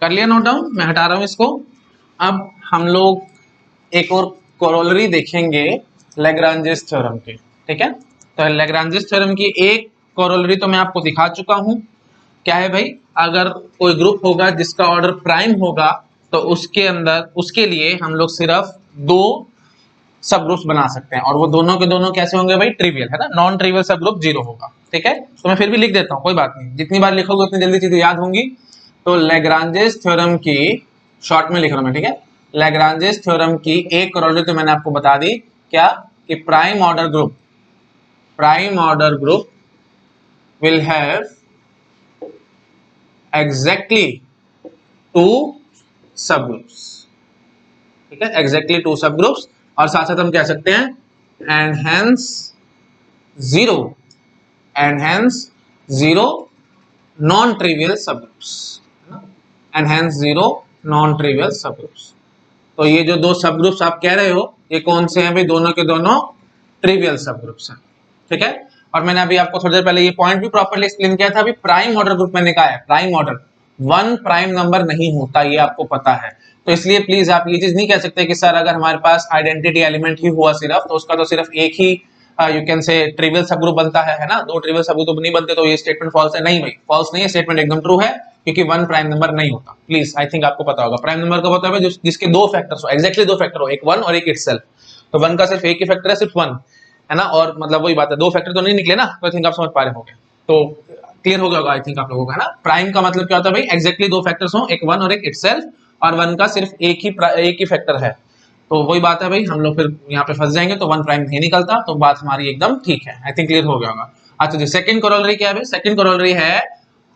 कर लिया नोट डाउन, मैं हटा रहा हूं इसको। अब हम लोग एक और कोरोलरी देखेंगे लैग्रांजेस थ्योरम की। ठीक है, तो लैग्रांजेस थ्योरम की एक कोरोलरी तो मैं आपको दिखा चुका हूं, क्या है भाई, अगर कोई ग्रुप होगा जिसका ऑर्डर प्राइम होगा तो उसके अंदर उसके लिए हम लोग सिर्फ दो सब ग्रुप्स बना सकते हैं, और वो दोनों के दोनों कैसे होंगे भाई, ट्रिवियल, है ना, नॉन ट्रिवियल सब ग्रुप 0 होगा। ठीक है, तो मैं फिर भी लिख देता हूं, कोई बात नहीं, जितनी बार लिखोगे उतनी जल्दी चीजें याद होंगी। तो लैग्रांजेस थ्योरम की शॉर्ट में लिख रहा हूं मैं, ठीक है, लैग्रांजेस थ्योरम की एक कोरोलरी तो मैंने आपको बता दी, क्या कि prime order group will have exactly two subgroups, ठीक है, एग्जैक्टली टू सब ग्रुप्स। और साथ साथ हम कह सकते हैं and hence zero non trivial subgroups, and hence zero non trivial subgroups. तो ये जो दो सब ग्रुप्स आप कह रहे हो ये कौन से हैं भाई? दोनों के दोनों ट्रिवियल सब ग्रुप्स हैं, ठीक है। और मैंने अभी आपको थोड़ी देर पहले ये पॉइंट भी प्रॉपर्ली एक्सप्लेन किया था। अभी प्राइम ऑर्डर ग्रुप मैंने कहा है, prime order one prime number नहीं होता, ये आपको पता है। तो इसलिए प्लीज आप ये चीज नहीं कह सकते कि सर अगर हमारे पास आइडेंटिटी एलिमेंट ही हुआ सिर्फ तो उसका तो सिर्फ एक ही यू कैन से ट्रिवियल सब ग्रुप बनता है ना, दो ट्रिवियल सब ग्रुप नहीं बनते, तो ये स्टेटमेंट फॉल्स है। नहीं भाई, फॉल्स नहीं है, स्टेटमेंट एकदम ट्रू है, क्योंकि वन प्राइम नंबर नहीं होता। प्लीज आई थिंक आपको पता होगा प्राइम नंबर कब होता है, जिसके दो फैक्टर्स हो, एग्जैक्टली दो फैक्टर हो, एक वन और एक इटसेल्फ। तो वन का सिर्फ एक ही फैक्टर है, सिर्फ वन है ना, और मतलब वही बात है, दो फैक्टर तो नहीं निकले ना, तो आई थिंक आप समझ पा रहे होंगे। तो क्लियर हो गया होगा आई थिंक आप लोगों का, है ना। प्राइम का मतलब क्या होता है भाई? एग्जैक्टली दो फैक्टर्स हो, एक वन और एक इटसेल्फ, और वन का सिर्फ एक ही फैक्टर है। तो वही बात है भाई, हम लोग फिर यहाँ पे फंस जाएंगे, तो वन प्राइम नहीं निकलता, तो बात हमारी एकदम ठीक है। आई थिंक क्लियर हो गया होगा। अच्छा जी, सेकंड कोरोलरी क्या है भाई? सेकंड कोरोलरी है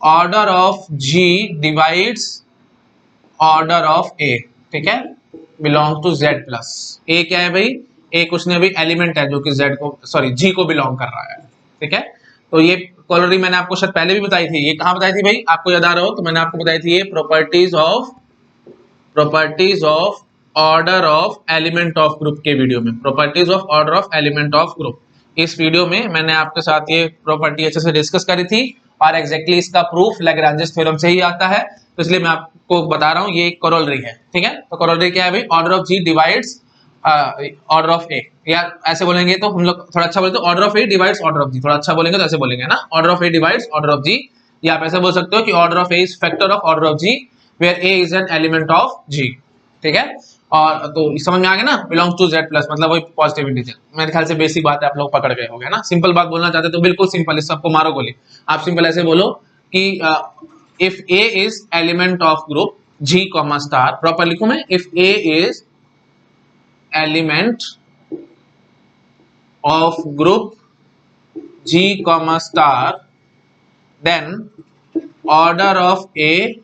order of G divides order of A, ठीक है, belong to Z plus. A क्या है भाई? ए कुछ नहीं भाई, एलिमेंट है जो कि जेड को, सॉरी जी को बिलोंग कर रहा है, ठीक है। तो ये कोरोलरी मैंने आपको शायद पहले भी बताई थी। ये कहाँ बताई थी भाई? आपको याद आ रहा हो तो मैंने आपको बताई थी ये properties of order of element of group के वीडियो में, properties of order of element of group. इस वीडियो में मैंने आपके साथ ये प्रॉपर्टी अच्छे से डिस्कस करी थी, और एग्जैक्टली इसका प्रूफ लैग्रांजेस थ्योरम से ही आता है, तो इसलिए मैं आपको बता रहा हूँ ये कोरोलरी है, ठीक है। तो कोरोलरी क्या है भाई? Order of G divides order of A, या ऐसे बोलेंगे तो हम लोग थोड़ा अच्छा बोले तो order of A divides order of G, थोड़ा अच्छा बोलेंगे तो ऐसे बोलेंगे ना, order of A divides order of G. या आप ऐसे बोल सकते हो कि order of A is factor of order of G where A is an element of G, ठीक है। और तो समझ में आ गया ना, बिलोंग्स टू जेड प्लस, मतलब वही पॉजिटिव इंटीजर। मेरे ख्याल से बेसिक बात है, आप लोग पकड़ गए होंगे ना। सिंपल बात बोलना चाहते तो बिल्कुल सिंपल, इस सबको मारो गोली। आप सिंपल ऐसे बोलो कि if A is element of group G comma star, proper लिखूं मैं, if A is element of group G comma star then order of A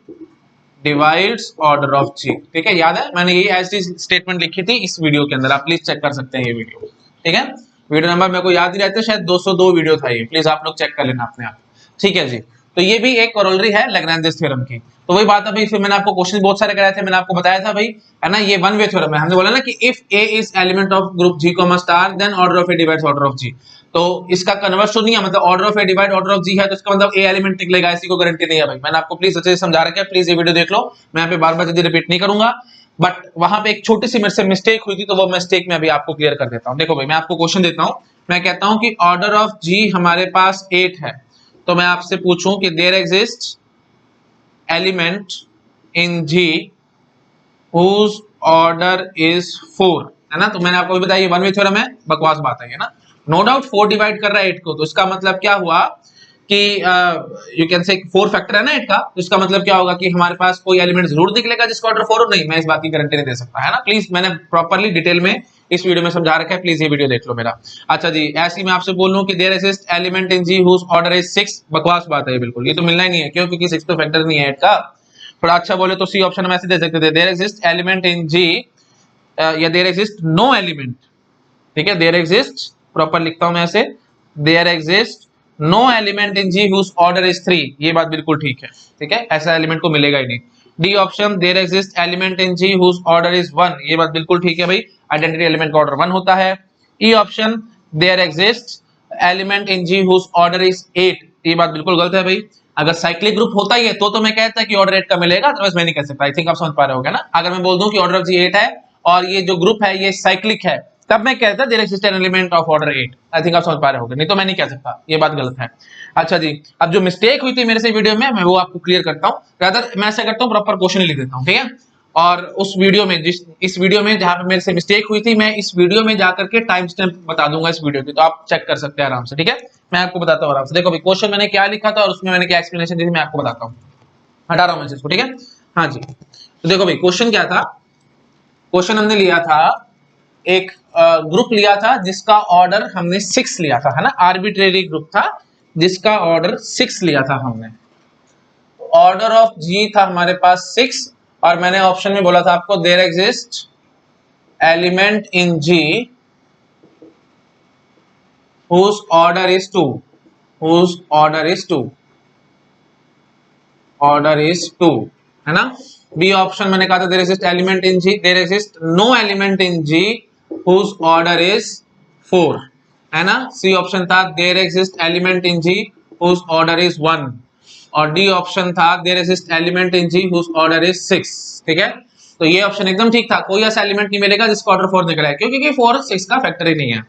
divides order of G, ठीक है। याद है मैंने यही एज स्टेटमेंट लिखी थी इस वीडियो के अंदर, आप प्लीज चेक कर सकते हैं ये वीडियो, ठीक है। वीडियो नंबर मेरे को याद नहीं रहता, शायद 202 वीडियो था ये, प्लीज आप लोग चेक कर लेना अपने आप, ठीक है जी। तो ये भी एक कोरोलरी है लैग्रांजेस थ्योरम की। तो वही बात है भाई, फिर मैंने आपको क्वेश्चन बहुत सारे कराए थे, मैंने आपको बताया था भाई, है ना, ये वन वे थ्योरम है। हमने बोला ना कि if A is element of group G comma star then order of A divides order of G. तो इसका कन्वर्स तो नहीं है, मतलब order of A divide order of G है तो इसका मतलब ए एलिमेंट निकलेगा, इसी को गारंटी नहीं है भाई। मैंने आपको प्लीज अच्छे से समझा रखा है, प्लीज ये वीडियो देख लो, मैं यहाँ पे बार बार जल्दी रिपीट नहीं करूंगा। बट वहां पे एक छोटी सी मेरे से मिस्टेक हुई थी, तो वो मिस्टेक मैं अभी आपको क्लियर कर देता हूँ। देखो भाई, मैं आपको क्वेश्चन देता हूँ, मैं कहता हूँ कि ऑर्डर ऑफ जी हमारे पास 8 है, तो मैं आपसे पूछूं कि there exist element in G whose order is 4, है ना। तो मैंने आपको भी बताया ये वन वे थ्योरम है, बकवास बात है ना। नो डाउट 4 डिवाइड कर रहा है 8 को, तो इसका मतलब क्या हुआ कि यू कैन से 4 फैक्टर है ना 8 का, तो इसका मतलब क्या होगा कि हमारे पास कोई एलिमेंट जरूर निकलेगा जिसका ऑर्डर 4 हो। नहीं, मैं इस बात की गारंटी नहीं दे सकता, है ना। प्लीज मैंने प्रॉपर्ली डिटेल में इस वीडियो में समझा रखा है, प्लीज ये वीडियो देख लो मेरा। अच्छा जी, ऐसे ही मैं आपसे बोल लूं कि there exist element in G whose order is 6, बकवास बात है बिल्कुल, ये तो मिलना ही नहीं है, क्यों? क्योंकि 6 तो फैक्टर नहीं है 8 का। थोड़ा अच्छा बोले तो सी ऑप्शन में ऐसे दे सकते थे, देयर एग्जिस्ट एलिमेंट इन जी, या देयर एग्जिस्ट नो एलिमेंट, ठीक है। देयर एग्जिस्ट, प्रॉपर लिखता हूं मैं ऐसे, there exist no element in G whose order is 3, ये बात बिल्कुल ठीक है, ठीक है, ऐसा एलिमेंट को मिलेगा ही नहीं। D option, there exist element in G whose order is 1, ये बात बिल्कुल ठीक है भाई, आइडेंटिटी एलिमेंट का ऑर्डर 1 होता है। E option, there exist element in G whose order is 8, ये बात बिल्कुल गलत है भाई। अगर साइक्लिक ग्रुप होता ही है तो मैं कहता कि ऑर्डर 8 का मिलेगा, अदरवाइज मैं नहीं कह सकता। आई थिंक आप समझ पा रहे होगे ना। अगर मैं बोल दूं कि ऑर्डर ऑफ जी 8 है और ये जो ग्रुप है ये साइक्लिक है, तब मैं कहता there exist an element of order 8। I think आप समझ पा रहे होगे, नहीं तो मैं नहीं कह सकता, ये बात गलत है। अच्छा जी, अब जो मिस्टेक हुई थी मेरे से वीडियो में, मैं वो आपको क्लियर करता हूं। रादर मैं ऐसा करता हूं, प्रॉपर क्वेश्चन लिख देता हूं, ठीक है। और उस वीडियो में, इस वीडियो में जहां पे मेरे से मिस्टेक हुई थी, मैं इस वीडियो में जाकर के टाइम स्टैम्प बता दूंगा इस वीडियो की, तो आप चेक कर सकते हैं आराम से, ठीक है। मैं आपको बताता हूँ आराम से। देखो भाई, क्वेश्चन मैंने क्या लिखा था और उसमें मैंने क्या एक्सप्लेनेशन दी थी, मैं आपको बताता हूँ। हटा रहा हूं मैं इसको, ठीक है। हाँ जी, तो देखो भाई, क्वेश्चन क्या था। क्वेश्चन हमने लिया था, एक ग्रुप लिया था जिसका ऑर्डर हमने 6 लिया था, है ना। आर्बिट्रेरी ग्रुप था जिसका ऑर्डर 6 लिया था हमने। ऑर्डर ऑफ जी था हमारे पास 6, और मैंने ऑप्शन में बोला था आपको there exist element in G whose order is 2, whose order is 2, order is 2, है ना। बी ऑप्शन मैंने कहा था there exist element in G, there exist no element in G whose order is 4, है ना। सी ऑप्शन था there exist element in G whose order is 1, और D option था there exist element in G whose order is 6। ठीक है, तो ये option एकदम ठीक था, कोई ऐसा एलिमेंट नहीं मिलेगा जिसका ऑर्डर 4 निकला है, क्योंकि 4 और 6 का फैक्टर ही नहीं है।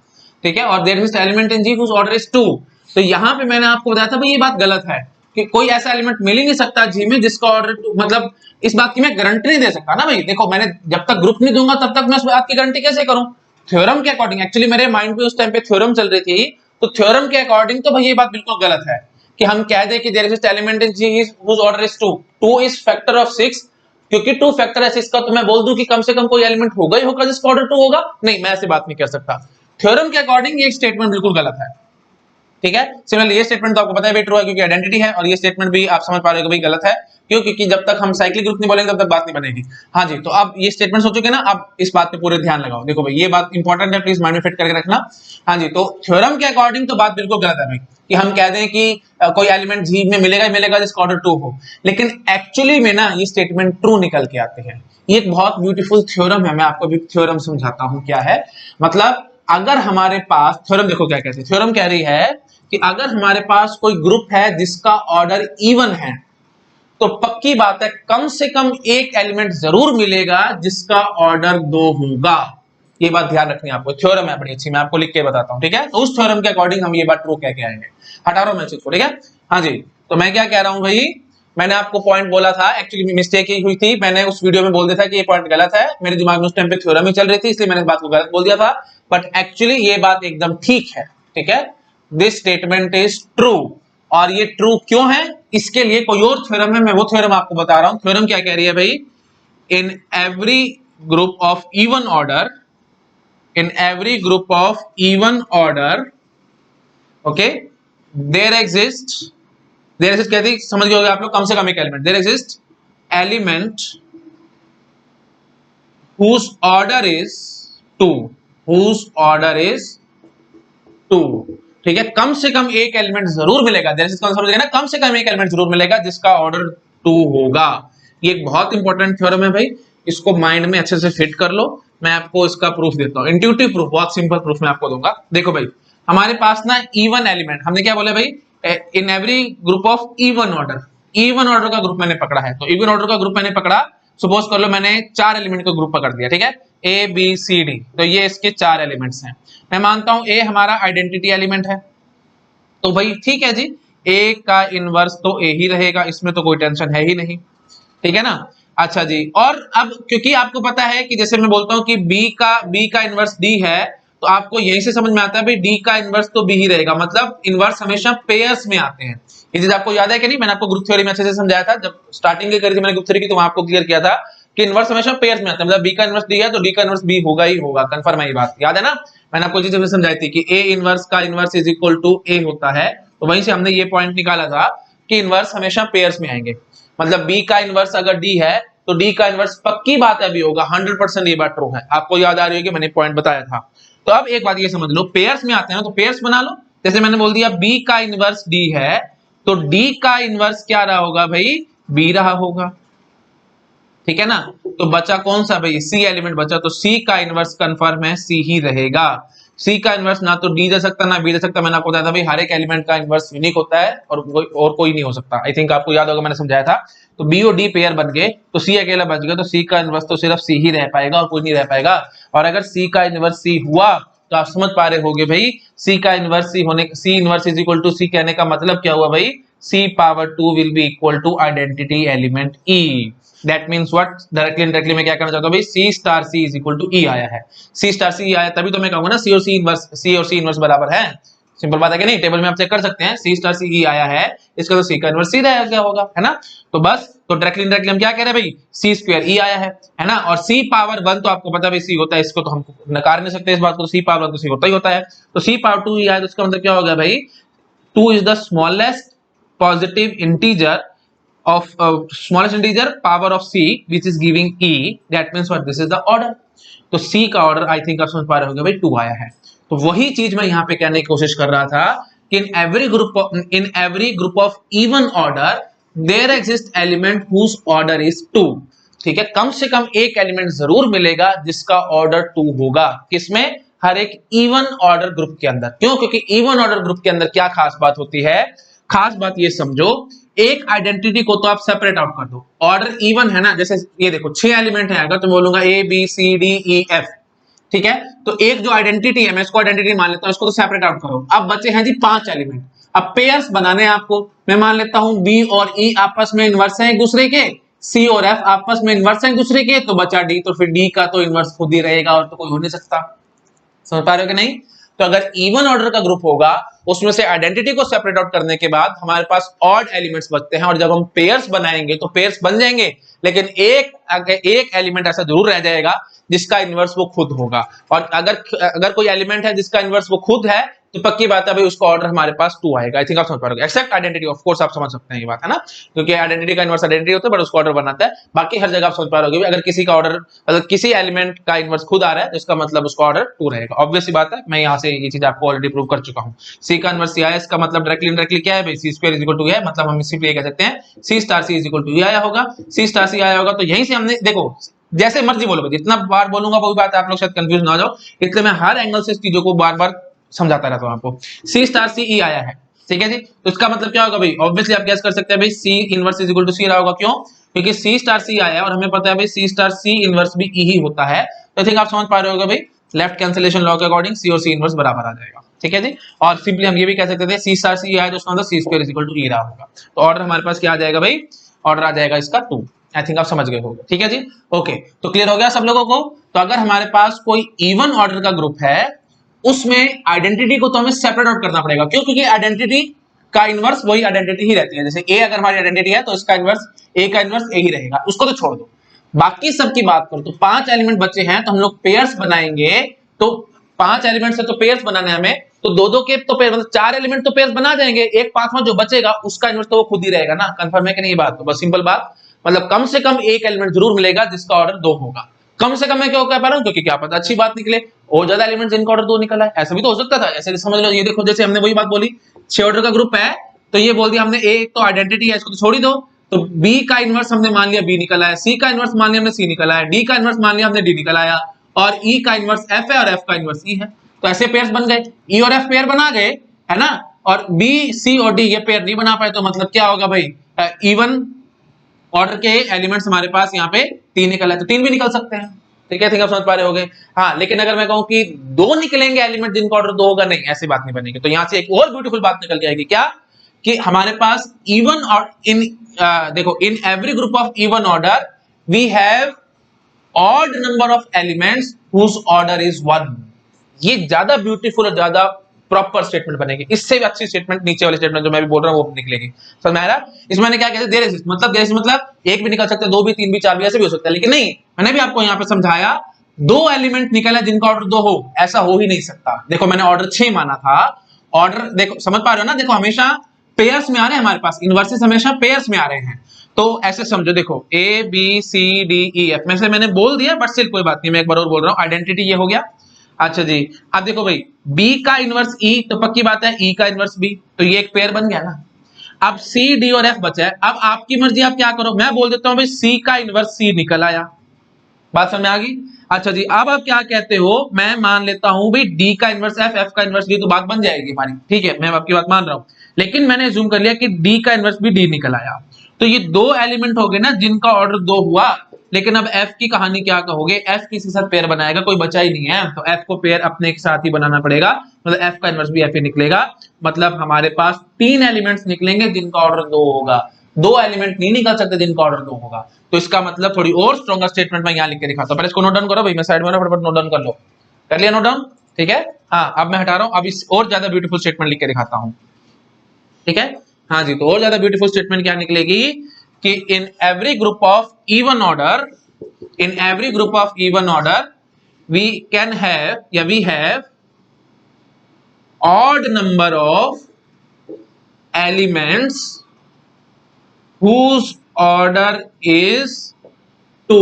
ठीक है, और there exist element in G whose order is 2, तो यहाँ पे मैंने आपको बताया था भाई ये बात गलत है कि कोई ऐसा एलिमेंट मिल ही नहीं सकता जी में जिसका ऑर्डर 2, मतलब इस बात की मैं गारंटी नहीं दे सकता ना भाई। देखो मैंने जब तक ग्रुप नहीं दूंगा तब तक मैं उस बात की गारंटी कैसे करूं। थ्योरम के अकॉर्डिंग, एक्चुअली मेरे माइंड में उस टाइम पे थ्योरम चल रही थी, तो थ्योरम के अकॉर्डिंग तो भाई ये बात बिल्कुल गलत है कि हम कह दें कि there exist element in G whose order is 2, 2 is factor of 6, क्योंकि 2 फैक्टर है 6 का, तो मैं बोल दूं कि कम से कम कोई एलिमेंट होगा ही होगा जिसका ऑर्डर 2 होगा। नहीं, मैं ऐसी बात नहीं कर सकता। थ्योरम के अकॉर्डिंग ये स्टेटमेंट बिल्कुल गलत है। ठीक है, सिमिलरली ये स्टेटमेंट तो आपको पता है ट्रू है क्योंकि आइडेंटिटी है, और ये स्टेटमेंट भी आप समझ पा रहे हो कि गलत है क्यों, क्योंकि जब तक हम साइक्लिक ग्रुप नहीं बोलेंगे तब तक बात नहीं बनेगी। हाँ जी, तो अब ये स्टेटमेंट सोचोगे ना, अब इस बात पे पूरे ध्यान लगाओ। देखो भाई ये बात इंपॉर्टेंट है, प्लीज माइंड में फिट करके रखना। हाँ जी, तो थ्योरम के अकॉर्डिंग तो बात बिल्कुल गलत है भाई कि हम कह दें कि कोई एलिमेंट जी में मिलेगा ही मिलेगा जिसका ऑर्डर 2 हो, लेकिन एक्चुअली में ना ये स्टेटमेंट ट्रू निकल के आते हैं। ये एक बहुत ब्यूटीफुल थ्योरम है, मैं आपको भी थ्योरम समझाता हूं क्या है। मतलब अगर हमारे पास थ्योरम, देखो क्या कहते हैं, थ्योरम कह रही है कि अगर हमारे पास कोई ग्रुप है जिसका ऑर्डर इवन है, तो पक्की बात है कम से कम एक एलिमेंट जरूर मिलेगा जिसका ऑर्डर 2 होगा। ये बात ध्यान रखनी है आपको, थ्योरम है बड़ी अच्छी, मैं आपको लिख के बताता हूं। ठीक है, तो उस थ्योरम के अकॉर्डिंग हम ये बात ट्रू कह के आएंगे। हटा रहा हूं मैं चीज को। ठीक है, हाँ जी, तो मैं क्या कह रहा हूं भाई, मैंने आपको पॉइंट बोला था, एक्चुअली मिस्टेक ही हुई थी, मैंने उस वीडियो में बोल दिया था कि ये पॉइंट गलत है, मेरे दिमाग में उस टाइम पे थ्योरम ही चल रही थी इसलिए मैंने इस बात को गलत बोल दिया था, बट एक्चुअली ये बात एकदम ठीक है। ठीक है, दिस स्टेटमेंट इज ट्रू, और ये ट्रू क्यों है इसके लिए कोई और थ्योरम है, मैं वो थ्योरम आपको बता रहा हूं। थ्योरम क्या कह रही है भाई, in every group of even order, in every group of even order, okay, there exist कहती है, समझ गए होंगे आप लोग, कम से कम एक element, there exist element whose order is 2, whose order is 2। ठीक है, कम से कम एक एलिमेंट जरूर मिलेगा, ना, कम से कम एक एलिमेंट जरूर मिलेगा जिसका ऑर्डर 2 होगा। ये एक बहुत इंपॉर्टेंट थ्योरम है भाई, इसको माइंड में अच्छे से फिट कर लो। मैं आपको इसका प्रूफ देता हूं, इंट्यूटिव प्रूफ, बहुत सिंपल प्रूफ मैं आपको दूंगा। देखो भाई, हमारे पास ना इवन एलिमेंट, हमने क्या बोला भाई, in every group of even order, even order का ग्रुप मैंने पकड़ा है, तो इवन ऑर्डर का ग्रुप मैंने पकड़ा, सपोज कर लो मैंने 4 एलिमेंट का ग्रुप पकड़ दिया। ठीक है, ए बी सी डी, तो ये इसके 4 एलिमेंट्स हैं। मैं मानता हूं ए हमारा आइडेंटिटी एलिमेंट है, तो भाई ठीक है जी, ए का इनवर्स तो ए ही रहेगा, इसमें तो कोई टेंशन है ही नहीं। ठीक है ना, अच्छा जी, और अब क्योंकि आपको पता है कि जैसे मैं बोलता हूं कि बी का इनवर्स डी है, तो आपको यहीं से समझ में आता है भाई डी का इनवर्स तो बी ही रहेगा, मतलब इनवर्स हमेशा पेयर्स में आते हैं। ये चीज आपको याद है कि नहीं, मैंने आपको ग्रुप थ्योरी में अच्छे से समझाया था, जब स्टार्टिंग की करी थी मैंने ग्रुप थ्योरी की, तो वहां आपको क्लियर किया था कि इनवर्स हमेशा पेयर्स में आता है, मतलब बी का इनवर्स डी है तो डी का इनवर्स बी होगा ही होगा, कंफर्म है ये बात, याद है ना। मैंने आपको चीजें समझाई थी कि ए इनवर्स का इनवर्स इज इक्वल टू ए होता है, तो वहीं से हमने ये पॉइंट निकाला था कि इनवर्स हमेशा पेयर्स में आएंगे, मतलब बी का इनवर्स अगर डी है तो डी का इनवर्स पक्की बात है बी होगा, 100% ये बात ट्रू है। आपको याद आ रही होगी मैंने पॉइंट बताया था। तो अब एक बात ये समझ लो, पेयर्स में आते हैं ना, तो पेयर्स बना लो। जैसे मैंने बोल दिया बी का इनवर्स डी है, तो डी का इनवर्स क्या रहा होगा भाई, बी रहा होगा। ठीक है ना, तो बचा कौन सा भाई, सी एलिमेंट बचा, तो सी का इनवर्स कंफर्म है सी ही रहेगा। सी का इनवर्स ना तो डी दे सकता ना बी दे सकता, मैंने आपको बताया था भाई हर एक एलिमेंट का इनवर्स यूनिक होता है और कोई नहीं हो सकता। आई थिंक आपको याद होगा मैंने समझाया था। तो बी और डी पेयर बन गए तो सी अकेला बच गया, तो सी का इनवर्स तो सिर्फ सी ही रह पाएगा और कोई नहीं रह पाएगा। और अगर सी का इनवर्स सी हुआ तो आप समझ पा रहे होगे भाई सी का इनवर्स सी होने, C inverse is equal to C कहने का मतलब क्या हुआ भाई, C power 2 will be equal to identity element E. That means what, directly indirectly मैं क्या करना चाहता हूं भाई, C star C is equal to E आया है, सी स्टार सी आया तभी तो मैं कहूंगा ना सी और सी इनवर्स बराबर है। सिंपल बात है कि नहीं, टेबल में आप चेक कर सकते हैं, सी स्टार सी ई आया है, इसका तो सी का इनवर्स सी रहेगा क्या होगा, है ना। तो बस, तो डायरेक्टली इनडायरेक्टली हम क्या कह रहे हैं भाई, सी स्क्वायर ई आया है ना। और सी पावर 1 तो आपको पता है भाई सी होता है, इसको तो हम नकार नहीं सकते इस बात को, सी पावर 1 तो सी होता ही होता है। तो सी पावर 2 ई आया तो इसका मतलब क्या हो गया भाई, 2 is the smallest positive integer of smallest integer power of c which is giving e, that means what, this is the order. तो c का ऑर्डर आई थिंक आप समझ पा रहे होंगे भाई 2 आया है। तो वही चीज मैं यहाँ पे कहने की कोशिश कर रहा था कि in every group of even order there exists element whose order is 2। ठीक है, कम से कम एक एलिमेंट जरूर मिलेगा जिसका ऑर्डर 2 होगा। किसमें? हर एक इवन ऑर्डर ग्रुप के अंदर। क्यों? क्योंकि इवन ऑर्डर ग्रुप के अंदर क्या खास बात होती है? खास बात ये समझो, एक आइडेंटिटी को तो आप सेपरेट आउट कर दो, ऑर्डर इवन है ना, जैसे ये देखो 6 एलिमेंट है, अगर तो बोलूंगा A B C D E F, ठीक है, तो एक जो आइडेंटिटी है मैं इसको आइडेंटिटी मान लेता हूं, इसको तो सेपरेट आउट करो। अब बचे हैं जी 5 एलिमेंट। अब पेयर्स बनाने हैं आपको, मैं मान लेता हूं बी और ई आपस में इनवर्स है एक दूसरे के, सी और एफ आपस में इनवर्स है एक दूसरे के, तो बचा डी, तो फिर डी का तो इनवर्स खुद ही रहेगा और तो कोई हो नहीं सकता। समझ पा रहे हो कि नहीं? तो अगर इवन ऑर्डर का ग्रुप होगा उसमें से आइडेंटिटी को सेपरेट आउट करने के बाद हमारे पास ऑड एलिमेंट्स बचते हैं, और जब हम पेयर्स बनाएंगे तो पेयर्स बन जाएंगे, लेकिन एक एलिमेंट ऐसा जरूर रह जाएगा जिसका इनवर्स वो खुद होगा। और अगर कोई एलिमेंट है जिसका इनवर्स वो खुद है तो पक्की बात है भाई उसका ऑर्डर हमारे पास 2 आएगा। आई थिंक आप समझ पा रहे हो, एक्सेप्ट आइडेंटिटी, ऑफ कोर्स आप समझ सकते हैं ये बात, है ना, क्योंकि आइडेंटिटी का इनवर्स आइडेंटिटी होता है बट उसका ऑर्डर बनाता है। बाकी हर जगह आप समझ पा रहे हो, अगर किसी का ऑर्डर, अगर किसी एलिमेंट का इनवर्स खुद आ रहा है तो इसका मतलब उसका ऑर्डर 2 रहेगा। ऑब्वियस सी बात है, मैं यहाँ से ये चीज आपको ऑलरेडी प्रूव कर चुका हूँ। सी का इनवर्स सी आया, इसका मतलब डायरेक्टली क्या है भाई, C square is equal to है, मतलब हम सिंपली ये कह सकते हैं C star C is equal to आया होगा। सी स्टार सी आया होगा तो यहीं से हमने, देखो जैसे मर्जी बोलो, जितना बार बोलूंगा वही बात है, आप लोग शायद कंफ्यूज ना हो जाओ, इसलिए मैं हर एंगल से इस चीजों को बार बार समझाता रहता हूं आपको। सी स्टार सी ई आया है, ठीक है जी, तो इसका मतलब क्या होगा भाई, ऑब्वियसली आप गैस कर सकते हैं भाई C inverse is equal to C रहा होगा। क्यों? क्योंकि सी स्टार सी आया है और हमें पता है भाई सी स्टार सी इनवर्स भी ई ही होता है। तो आई थिंक आप समझ पा रहे होगा भाई, लेफ्ट कैंसिलेशन लॉ के अकॉर्डिंग सी और सी इनवर्स बराबर आ जाएगा। ठीक है जी, और सिंपली हम ये भी कह सकते थे सी स्टार सी आया तो उसका मतलब सी स्क्वायर इज इक्वल टू ई रहा होगा। तो ऑर्डर हमारे पास क्या आ जाएगा भाई, ऑर्डर आ जाएगा इसका 2। आई थिंक आप समझ गए होंगे। ठीक है जी, ओके, तो क्लियर हो गया सब लोगों को। तो अगर हमारे पास कोई इवन ऑर्डर का ग्रुप है उसमें आइडेंटिटी को तो हमें सेपरेट आउट करना पड़ेगा। क्यों? क्योंकि आइडेंटिटी का इनवर्स वही आइडेंटिटी ही रहती है। जैसे ए अगर हमारी आइडेंटिटी है तो इसका इनवर्स ए का इनवर्स ए ही रहेगा, उसको तो छोड़ दो। बाकी सब की बात करो तो 5 एलिमेंट बचे हैं, तो हम लोग पेयर्स बनाएंगे। तो 5 एलिमेंट से तो पेयर्स बनाने हमें, तो दो के तो पेयर, मतलब 4 एलिमेंट तो पेयर्स बना जाएंगे, एक 5वां जो बचेगा उसका इनवर्स तो वो खुद ही रहेगा ना। कंफर्म है कि नहीं बात? तो बस सिंपल बात, मतलब कम से कम एक एलिमेंट जरूर मिलेगा जिसका ऑर्डर 2 होगा। कम से कम मैं क्यों कह पा रहा हूं? क्योंकि क्या पता अच्छी बात निकले, और ज्यादा एलिमेंट जिनका ऑर्डर 2 निकला है, ऐसा भी तो हो सकता था। ऐसे समझ लो, ये देखो जैसे हमने वही बात बोली, 6 ऑर्डर का ग्रुप है तो ये बोल दिया हमने ए तो आइडेंटिटी है इसको तो छोड़ ही दो, तो बी का इनवर्स हमने मान लिया बी निकल आया, सी का इनवर्स मान लिया हमने सी निकल आया, डी का इनवर्स मान लिया हमने डी निकल आया, और ई का इनवर्स एफ है और एफ का इनवर्स ई है। तो ऐसे पेयर्स बन गए, ई और एफ पेयर बना गए, है ना, और बी सी और डी ये पेयर नहीं बना पाए, तो मतलब क्या होगा भाई, इवन ऑर्डर के एलिमेंट्स हमारे पास यहाँ पे 3 निकल आए, तो 3 भी निकल सकते हैं। ठीक है, आप समझ पा रहे होगे। हाँ, लेकिन अगर मैं कहूं कि 2 निकलेंगे एलिमेंट जिनका ऑर्डर 2 होगा, नहीं, ऐसी बात नहीं बनेगी। तो यहां से एक और ब्यूटीफुल बात निकल के आएगी, क्या कि हमारे पास इवन और इन देखो, in every group of even order we have odd number of elements whose order is 1। ये ज्यादा ब्यूटीफुल और ज्यादा प्रॉपर स्टेटमेंट बनेगी। इससे भी अच्छी स्टेटमेंट नीचे वाली स्टेटमेंट जो मैं भी बोल रहा हूं वो निकलेगी। समझ में आ रहा? इसमें मैंने क्या कहते देयर एग्जिस्ट, मतलब एक भी निकल सकता है, 2 भी, 3 भी, 4 भी, ऐसे भी हो सकता है। लेकिन नहीं, मैंने भी आपको यहाँ पे समझाया 2 एलिमेंट निकला जिनका ऑर्डर 2 हो, ऐसा हो ही नहीं सकता। देखो मैंने ऑर्डर 6 माना था, ऑर्डर देखो समझ पा रहे हो ना, देखो हमेशा पेयर्स में आ रहे हैं, हमारे पास इनवर्सेस हमेशा पेयर्स में आ रहे हैं। तो ऐसे समझो, देखो A B C D E F में से मैंने बोल दिया, बट सिर्फ कोई बात नहीं, मैं एक बार और बोल रहा हूँ, आइडेंटिटी ये हो गया। अच्छा जी, अब देखो भाई B का इनवर्स E, तो पक्की बात है E का इनवर्स B, तो ये एक पेयर बन गया ना। अब C D और F बचा है, अब आपकी मर्जी, आप क्या करो, मैं बोल देता हूं भाई C का इनवर्स C निकल आया। बात समझ में आ गई? अच्छा जी, अब आप क्या कहते हो, मैं मान लेता हूं भाई D का इनवर्स F, F का इनवर्स D, तो बात बन जाएगी हमारी। ठीक है, मैं आपकी बात मान रहा हूं, लेकिन मैंने जूम कर लिया कि D का इनवर्स भी D निकल आया। तो ये 2 एलिमेंट हो गए ना जिनका ऑर्डर 2 हुआ। लेकिन अब F की कहानी क्या कहोगे, F किसी के साथ पेयर बनाएगा, कोई बचा ही नहीं है, तो F को पेयर अपने के साथ ही बनाना पड़ेगा, मतलब F का इनवर्स भी F ही निकलेगा। मतलब हमारे पास 3 एलिमेंट्स निकलेंगे जिनका ऑर्डर 2 होगा, 2 एलिमेंट नहीं निकल सकते जिनका ऑर्डर 2 होगा। तो इसका मतलब थोड़ी और स्ट्रॉन्गर स्टेटमेंट मैं यहाँ लिख के दिखाता हूँ। पहले इसको नोट डाउन करो भाई, मैं साइड में फटाफट नोट डाउन कर लो। कर लिया नोट डाउन? ठीक है, हाँ, अब मैं हटा रहा हूँ, अब इस और ज्यादा ब्यूटीफुल स्टेटमेंट लिख के दिखाता हूँ। ठीक है, हाँ जी, तो और ज्यादा ब्यूटीफुल स्टेटमेंट क्या निकलेगी कि इन every group of even order, in every group of even order we can have, yeah, we have odd number of elements whose order is 2।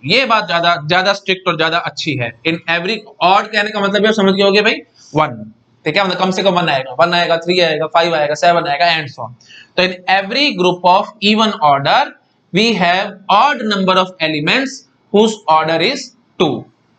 ये बात ज्यादा ज्यादा स्ट्रिक्ट और ज्यादा अच्छी है। इन एवरी ऑड कहने का मतलब ये समझ गए होगे भाई 1, ठीक है, मतलब कम से कम 1 आएगा, 1 आएगा, 3 आएगा, 5 आएगा, 7 आएगा एंड सो ऑन। तो in every group of even order we have odd number of elements whose order is 2,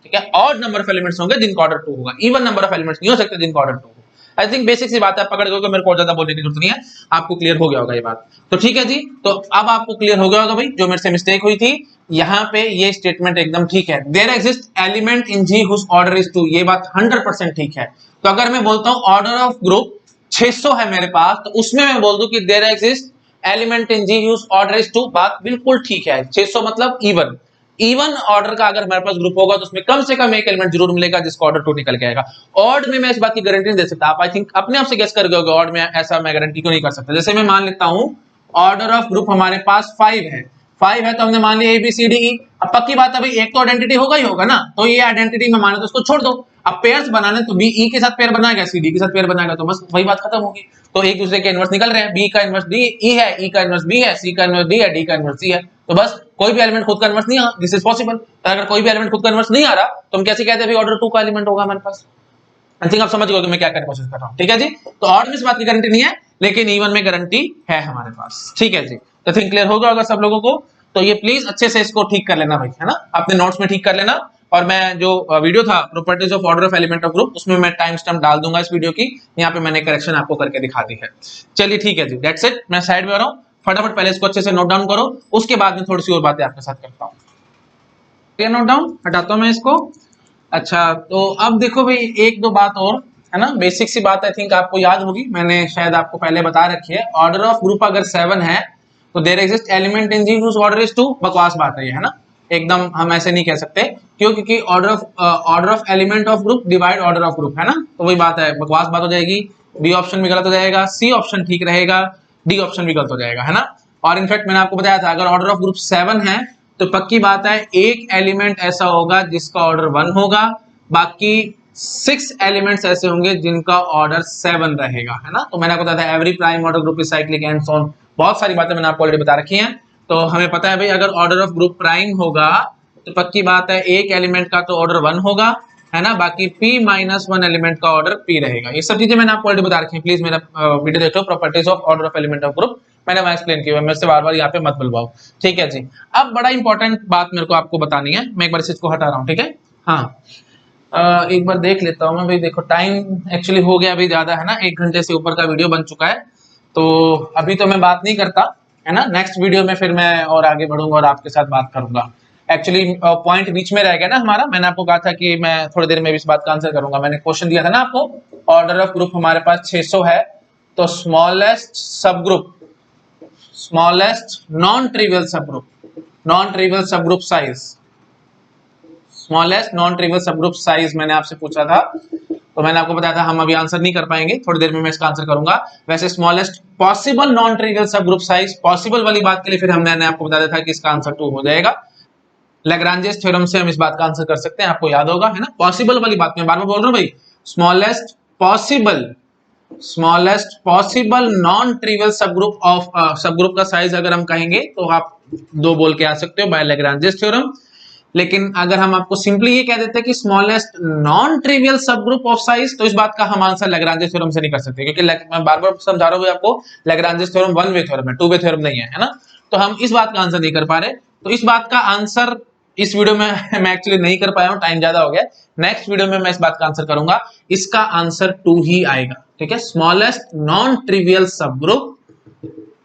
ठीक है। ऑड नंबर ऑफ एलिमेंट्स होंगे जिनका ऑर्डर 2 होगा, इवन नंबर ऑफ एलिमेंट्स नहीं हो सकते जिनका ऑर्डर 2 होगा। आई थिंक बेसिक सी बात है, पकड़ गए, मेरे को ज्यादा बोलने की जरूरत नहीं है, आपको क्लियर हो गया होगा ये बात। तो ठीक है जी, तो अब आपको क्लियर हो गया होगा भाई, जो मेरे से मिस्टेक हुई थी यहाँ पे, ये स्टेटमेंट एकदम ठीक है। There exist element in G whose order is 2, ये बात 100% ठीक है। तो अगर मैं बोलता हूँ ऑर्डर ऑफ ग्रुप 600 है मेरे पास, तो उसमें मैं बोल दूं कि there exist element in G whose order is 2, बात बिल्कुल ठीक है। 600 मतलब इवन, इवन ऑर्डर का अगर हमारे पास ग्रुप होगा तो उसमें कम से कम एक एलिमेंट जरूर मिलेगा जिसका ऑर्डर 2 निकल के आएगा। ऑड में मैं इस बात की गारंटी नहीं दे सकता, आप आई थिंक अपने आप से गेस कर गए ऑड में ऐसा मैं गारंटी क्यों नहीं कर सकता। जैसे मैं मान लेता हूं ऑर्डर ऑफ ग्रुप हमारे पास 5 है, 5 है तो हमने मान लिया ABCDE। अब पक्की बात है भाई, एक तो आइडेंटिटी होगा ही होगा ना, तो ये आइडेंटिटी में माने तो उसको छोड़ दो। अब पेयर्स बनाने तो B E के साथ पेयर बनाएगा, C D के साथ पेयर बनाएगा, तो बस वही बात खत्म होगी। तो एक दूसरे के इनवर्स निकल रहे हैं, B का इनवर्स E है, E का इनवर्स B है, C का इनवर्स D है, D का इनवर्स C है, तो बस कोई भी एलिमेंट खुद का इनवर्स नहीं आ, दिस इज पॉसिबल। तो अगर कोई भी एलिमेंट खुद का इनवर्स नहीं आ रहा तो हम कैसे कहते हैं ऑर्डर 2 का एलिमेंट होगा हमारे पास। आई थिंक आप समझ गए कि मैं क्या करने की कोशिश कर रहा हूं, ठीक है जी। तो ऑड में इस बात की गारंटी नहीं है, लेकिन इवन में गारंटी है हमारे पास, ठीक है जी। तो थिंक क्लियर हो गया होगा सब लोगों को। तो ये प्लीज अच्छे से इसको ठीक कर लेना भाई, है ना, अपने नोट्स में ठीक कर लेना। और मैं जो वीडियो था properties of order of element of group, उसमें मैं टाइम स्टैम्प डाल दूंगा इस वीडियो की, यहाँ पे मैंने करेक्शन आपको करके दिखा दी है। चलिए ठीक है जी, दैट्स इट। मैं साइड में आ रहा हूँ, फटाफट पहले इसको अच्छे से नोट डाउन करो, उसके बाद में थोड़ी सी और बातें आपके साथ करता हूँ। नोट डाउन हटाता हूँ मैं इसको। अच्छा, तो अब देखो भाई एक दो बात और है ना, बेसिक सी बात आई थिंक आपको याद होगी, मैंने शायद आपको पहले बता रखी है। ऑर्डर ऑफ ग्रुप अगर 7 है तो there exist element in G whose order is 2, बकवास बात है ये, है ना, एकदम हम ऐसे नहीं कह सकते। क्यों? क्योंकि order of element of group divide order of group, है ना, तो वही बात है, बकवास बात हो जाएगी। बी ऑप्शन भी गलत हो जाएगा, सी ऑप्शन ठीक रहेगा, डी ऑप्शन भी गलत हो जाएगा, है ना। और इनफैक्ट मैंने आपको बताया था अगर ऑर्डर ऑफ ग्रुप 7 है तो पक्की बात है एक एलिमेंट ऐसा होगा जिसका ऑर्डर 1 होगा, बाकी 6 एलिमेंट्स ऐसे होंगे जिनका ऑर्डर 7 रहेगा, है ना। तो मैंने आपको बताया था every prime order group is cyclic and so on, बहुत सारी बातें मैंने आपको ऑलरेडी बता रखी हैं। तो हमें पता है भाई अगर ऑर्डर ऑफ ग्रुप प्राइम होगा तो पक्की बात है एक एलिमेंट का तो ऑर्डर 1 होगा, है ना, बाकी p-1 एलिमेंट का ऑर्डर p रहेगा। ये सब चीजें मैंने आपको ऑलरेडी बता रखी है, प्लीज मेरा वीडियो देखो properties of order of element of group, मैंने वहां एक्सप्लेन किया है, मेरे से बार-बार यहाँ पे मत बुलवाओ, ठीक है जी। अब बड़ा इंपॉर्टेंट बात मेरे को आपको बतानी है, मैं एक बार इसको हटा रहा हूँ, ठीक है। हाँ, एक बार देख लेता हूँ मैं भाई, देखो टाइम एक्चुअली हो गया अभी ज्यादा, है ना, 1 घंटे से ऊपर का वीडियो बन चुका है, तो अभी तो मैं बात नहीं करता, है ना, नेक्स्ट वीडियो में फिर मैं और आगे बढ़ूंगा और आपके साथ बात करूंगा। एक्चुअली पॉइंट बीच में रह गया ना हमारा, मैंने आपको कहा था कि मैं थोड़ी देर में भी इस बात का आंसर करूंगा। मैंने क्वेश्चन दिया था ना आपको, ऑर्डर ऑफ ग्रुप हमारे पास 600 है, तो स्मॉलेस्ट सब ग्रुप, स्मॉलेस्ट नॉन ट्रिवियल सब ग्रुप, नॉन ट्रिवियल सब group size, smallest non trivial सब ग्रुप साइज मैंने आपसे पूछा था, तो मैंने आपको बताया था हम अभी आंसर नहीं कर पाएंगे, थोड़ी देर में मैं इसका आंसर करूंगा। वैसे स्मॉलेस्ट पॉसिबल नॉन ट्रिवियल सब ग्रुप साइज, पॉसिबल वाली बात के लिए फिर हमने आपको बताया था कि इसका आंसर 2 हो जाएगा। लैग्रांजेस थ्योरम से हम इस बात का आंसर कर सकते हैं, आपको याद होगा, है ना। पॉसिबल वाली बात मैं बार बार बोल रहा हूं भाई, स्मॉलेस्ट पॉसिबल नॉन ट्रिवियल सब ग्रुप का साइज अगर हम कहेंगे तो आप 2 बोल के आ सकते हो बाय लैग्रांजेस थ्योरम। लेकिन अगर हम आपको सिंपली ये कह देते हैं कि smallest non trivial subgroup of size, तो इस बात का हम आंसर लैग्रांजेस थ्योरम से नहीं कर सकते, क्योंकि मैं बार बार समझा रहा हूं आपको, लैग्रांजेस थ्योरम 1 वे थ्योरम है, 2 वे थ्योरम नहीं है ना। तो हम इस बात का आंसर नहीं कर पा रहे, तो इस बात का आंसर इस वीडियो में मैं एक्चुअली नहीं कर पाया हूं, टाइम ज्यादा हो गया। नेक्स्ट वीडियो में मैं इस बात का आंसर करूंगा, इसका आंसर 2 ही आएगा, ठीक है। Smallest non trivial subgroup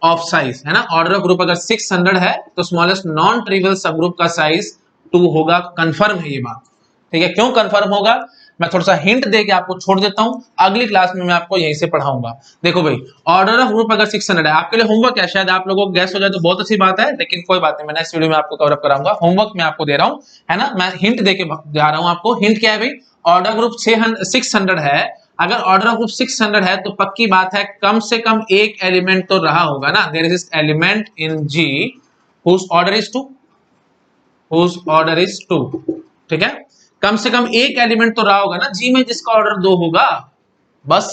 of size, है ना, ऑर्डर ऑफ ग्रुप अगर 600 है तो स्मॉलेस्ट नॉन ट्रिवियल सब ग्रुप का साइज 2 होगा, कंफर्म है ये बात, ठीक है। क्यों कंफर्म होगा, मैं थोड़ा सा हिंट दे के आपको छोड़ देता हूं, अगली क्लास में मैं आपको यहीं से पढ़ाऊंगा। देखो भाई, ऑर्डर ऑफ ग्रुप अगर 600 है, आपके लिए होमवर्क है, शायद आप लोगों को गैस हो जाए तो बहुत अच्छी बात है, लेकिन कोई बात नहीं, मैं नेक्स्ट वीडियो में आपको कवर अप कराऊंगा। होमवर्क मैं आपको दे रहा हूं, है ना, मैं हिंट दे के जा रहा हूं आपको। हिंट क्या है भाई, ऑर्डर ग्रुप 600 है, अगर ऑर्डर ऑफ ग्रुप 600 है तो पक्की बात है कम से कम एक एलिमेंट तो रहा होगा ना, there is element in G whose order is 2, whose order is 2, ठीक है। कम से कम एक एलिमेंट तो रहा होगा ना जी में जिसका ऑर्डर 2 होगा, बस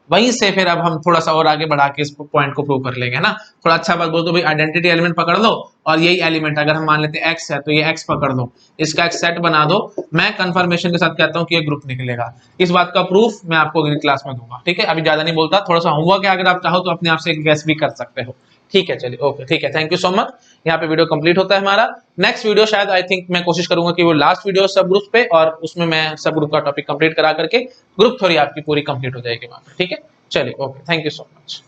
वहीं से फिर अब हम थोड़ा सा और आगे बढ़ा के इस पॉइंट को प्रूव कर लेंगे ना। थोड़ा अच्छा बात बोल दो भाई, आइडेंटिटी एलिमेंट पकड़ लो और यही एलिमेंट अगर हम मान लेते हैं एक्स है तो ये एक्स पकड़ लो, इसका एक सेट बना दो। मैं कंफर्मेशन के साथ कहता हूँ कि ये ग्रुप निकलेगा। इस बात का प्रूफ मैं आपको अगली क्लास में दूंगा। ठीक है, अभी ज्यादा नहीं बोलता, थोड़ा सा होमवर्क है, अगर आप चाहो तो अपने आप से गैस भी कर सकते हो। ठीक है, चलिए ओके, ठीक है, थैंक यू सो मच। यहाँ पे वीडियो कंप्लीट होता है हमारा। नेक्स्ट वीडियो शायद आई थिंक मैं कोशिश करूंगा कि वो लास्ट वीडियो सब ग्रुप पे, और उसमें मैं सब ग्रुप का टॉपिक कंप्लीट करा करके ग्रुप थ्योरी आपकी पूरी कंप्लीट हो जाएगी वहां पे। ठीक है, चलिए okay, thank you so much.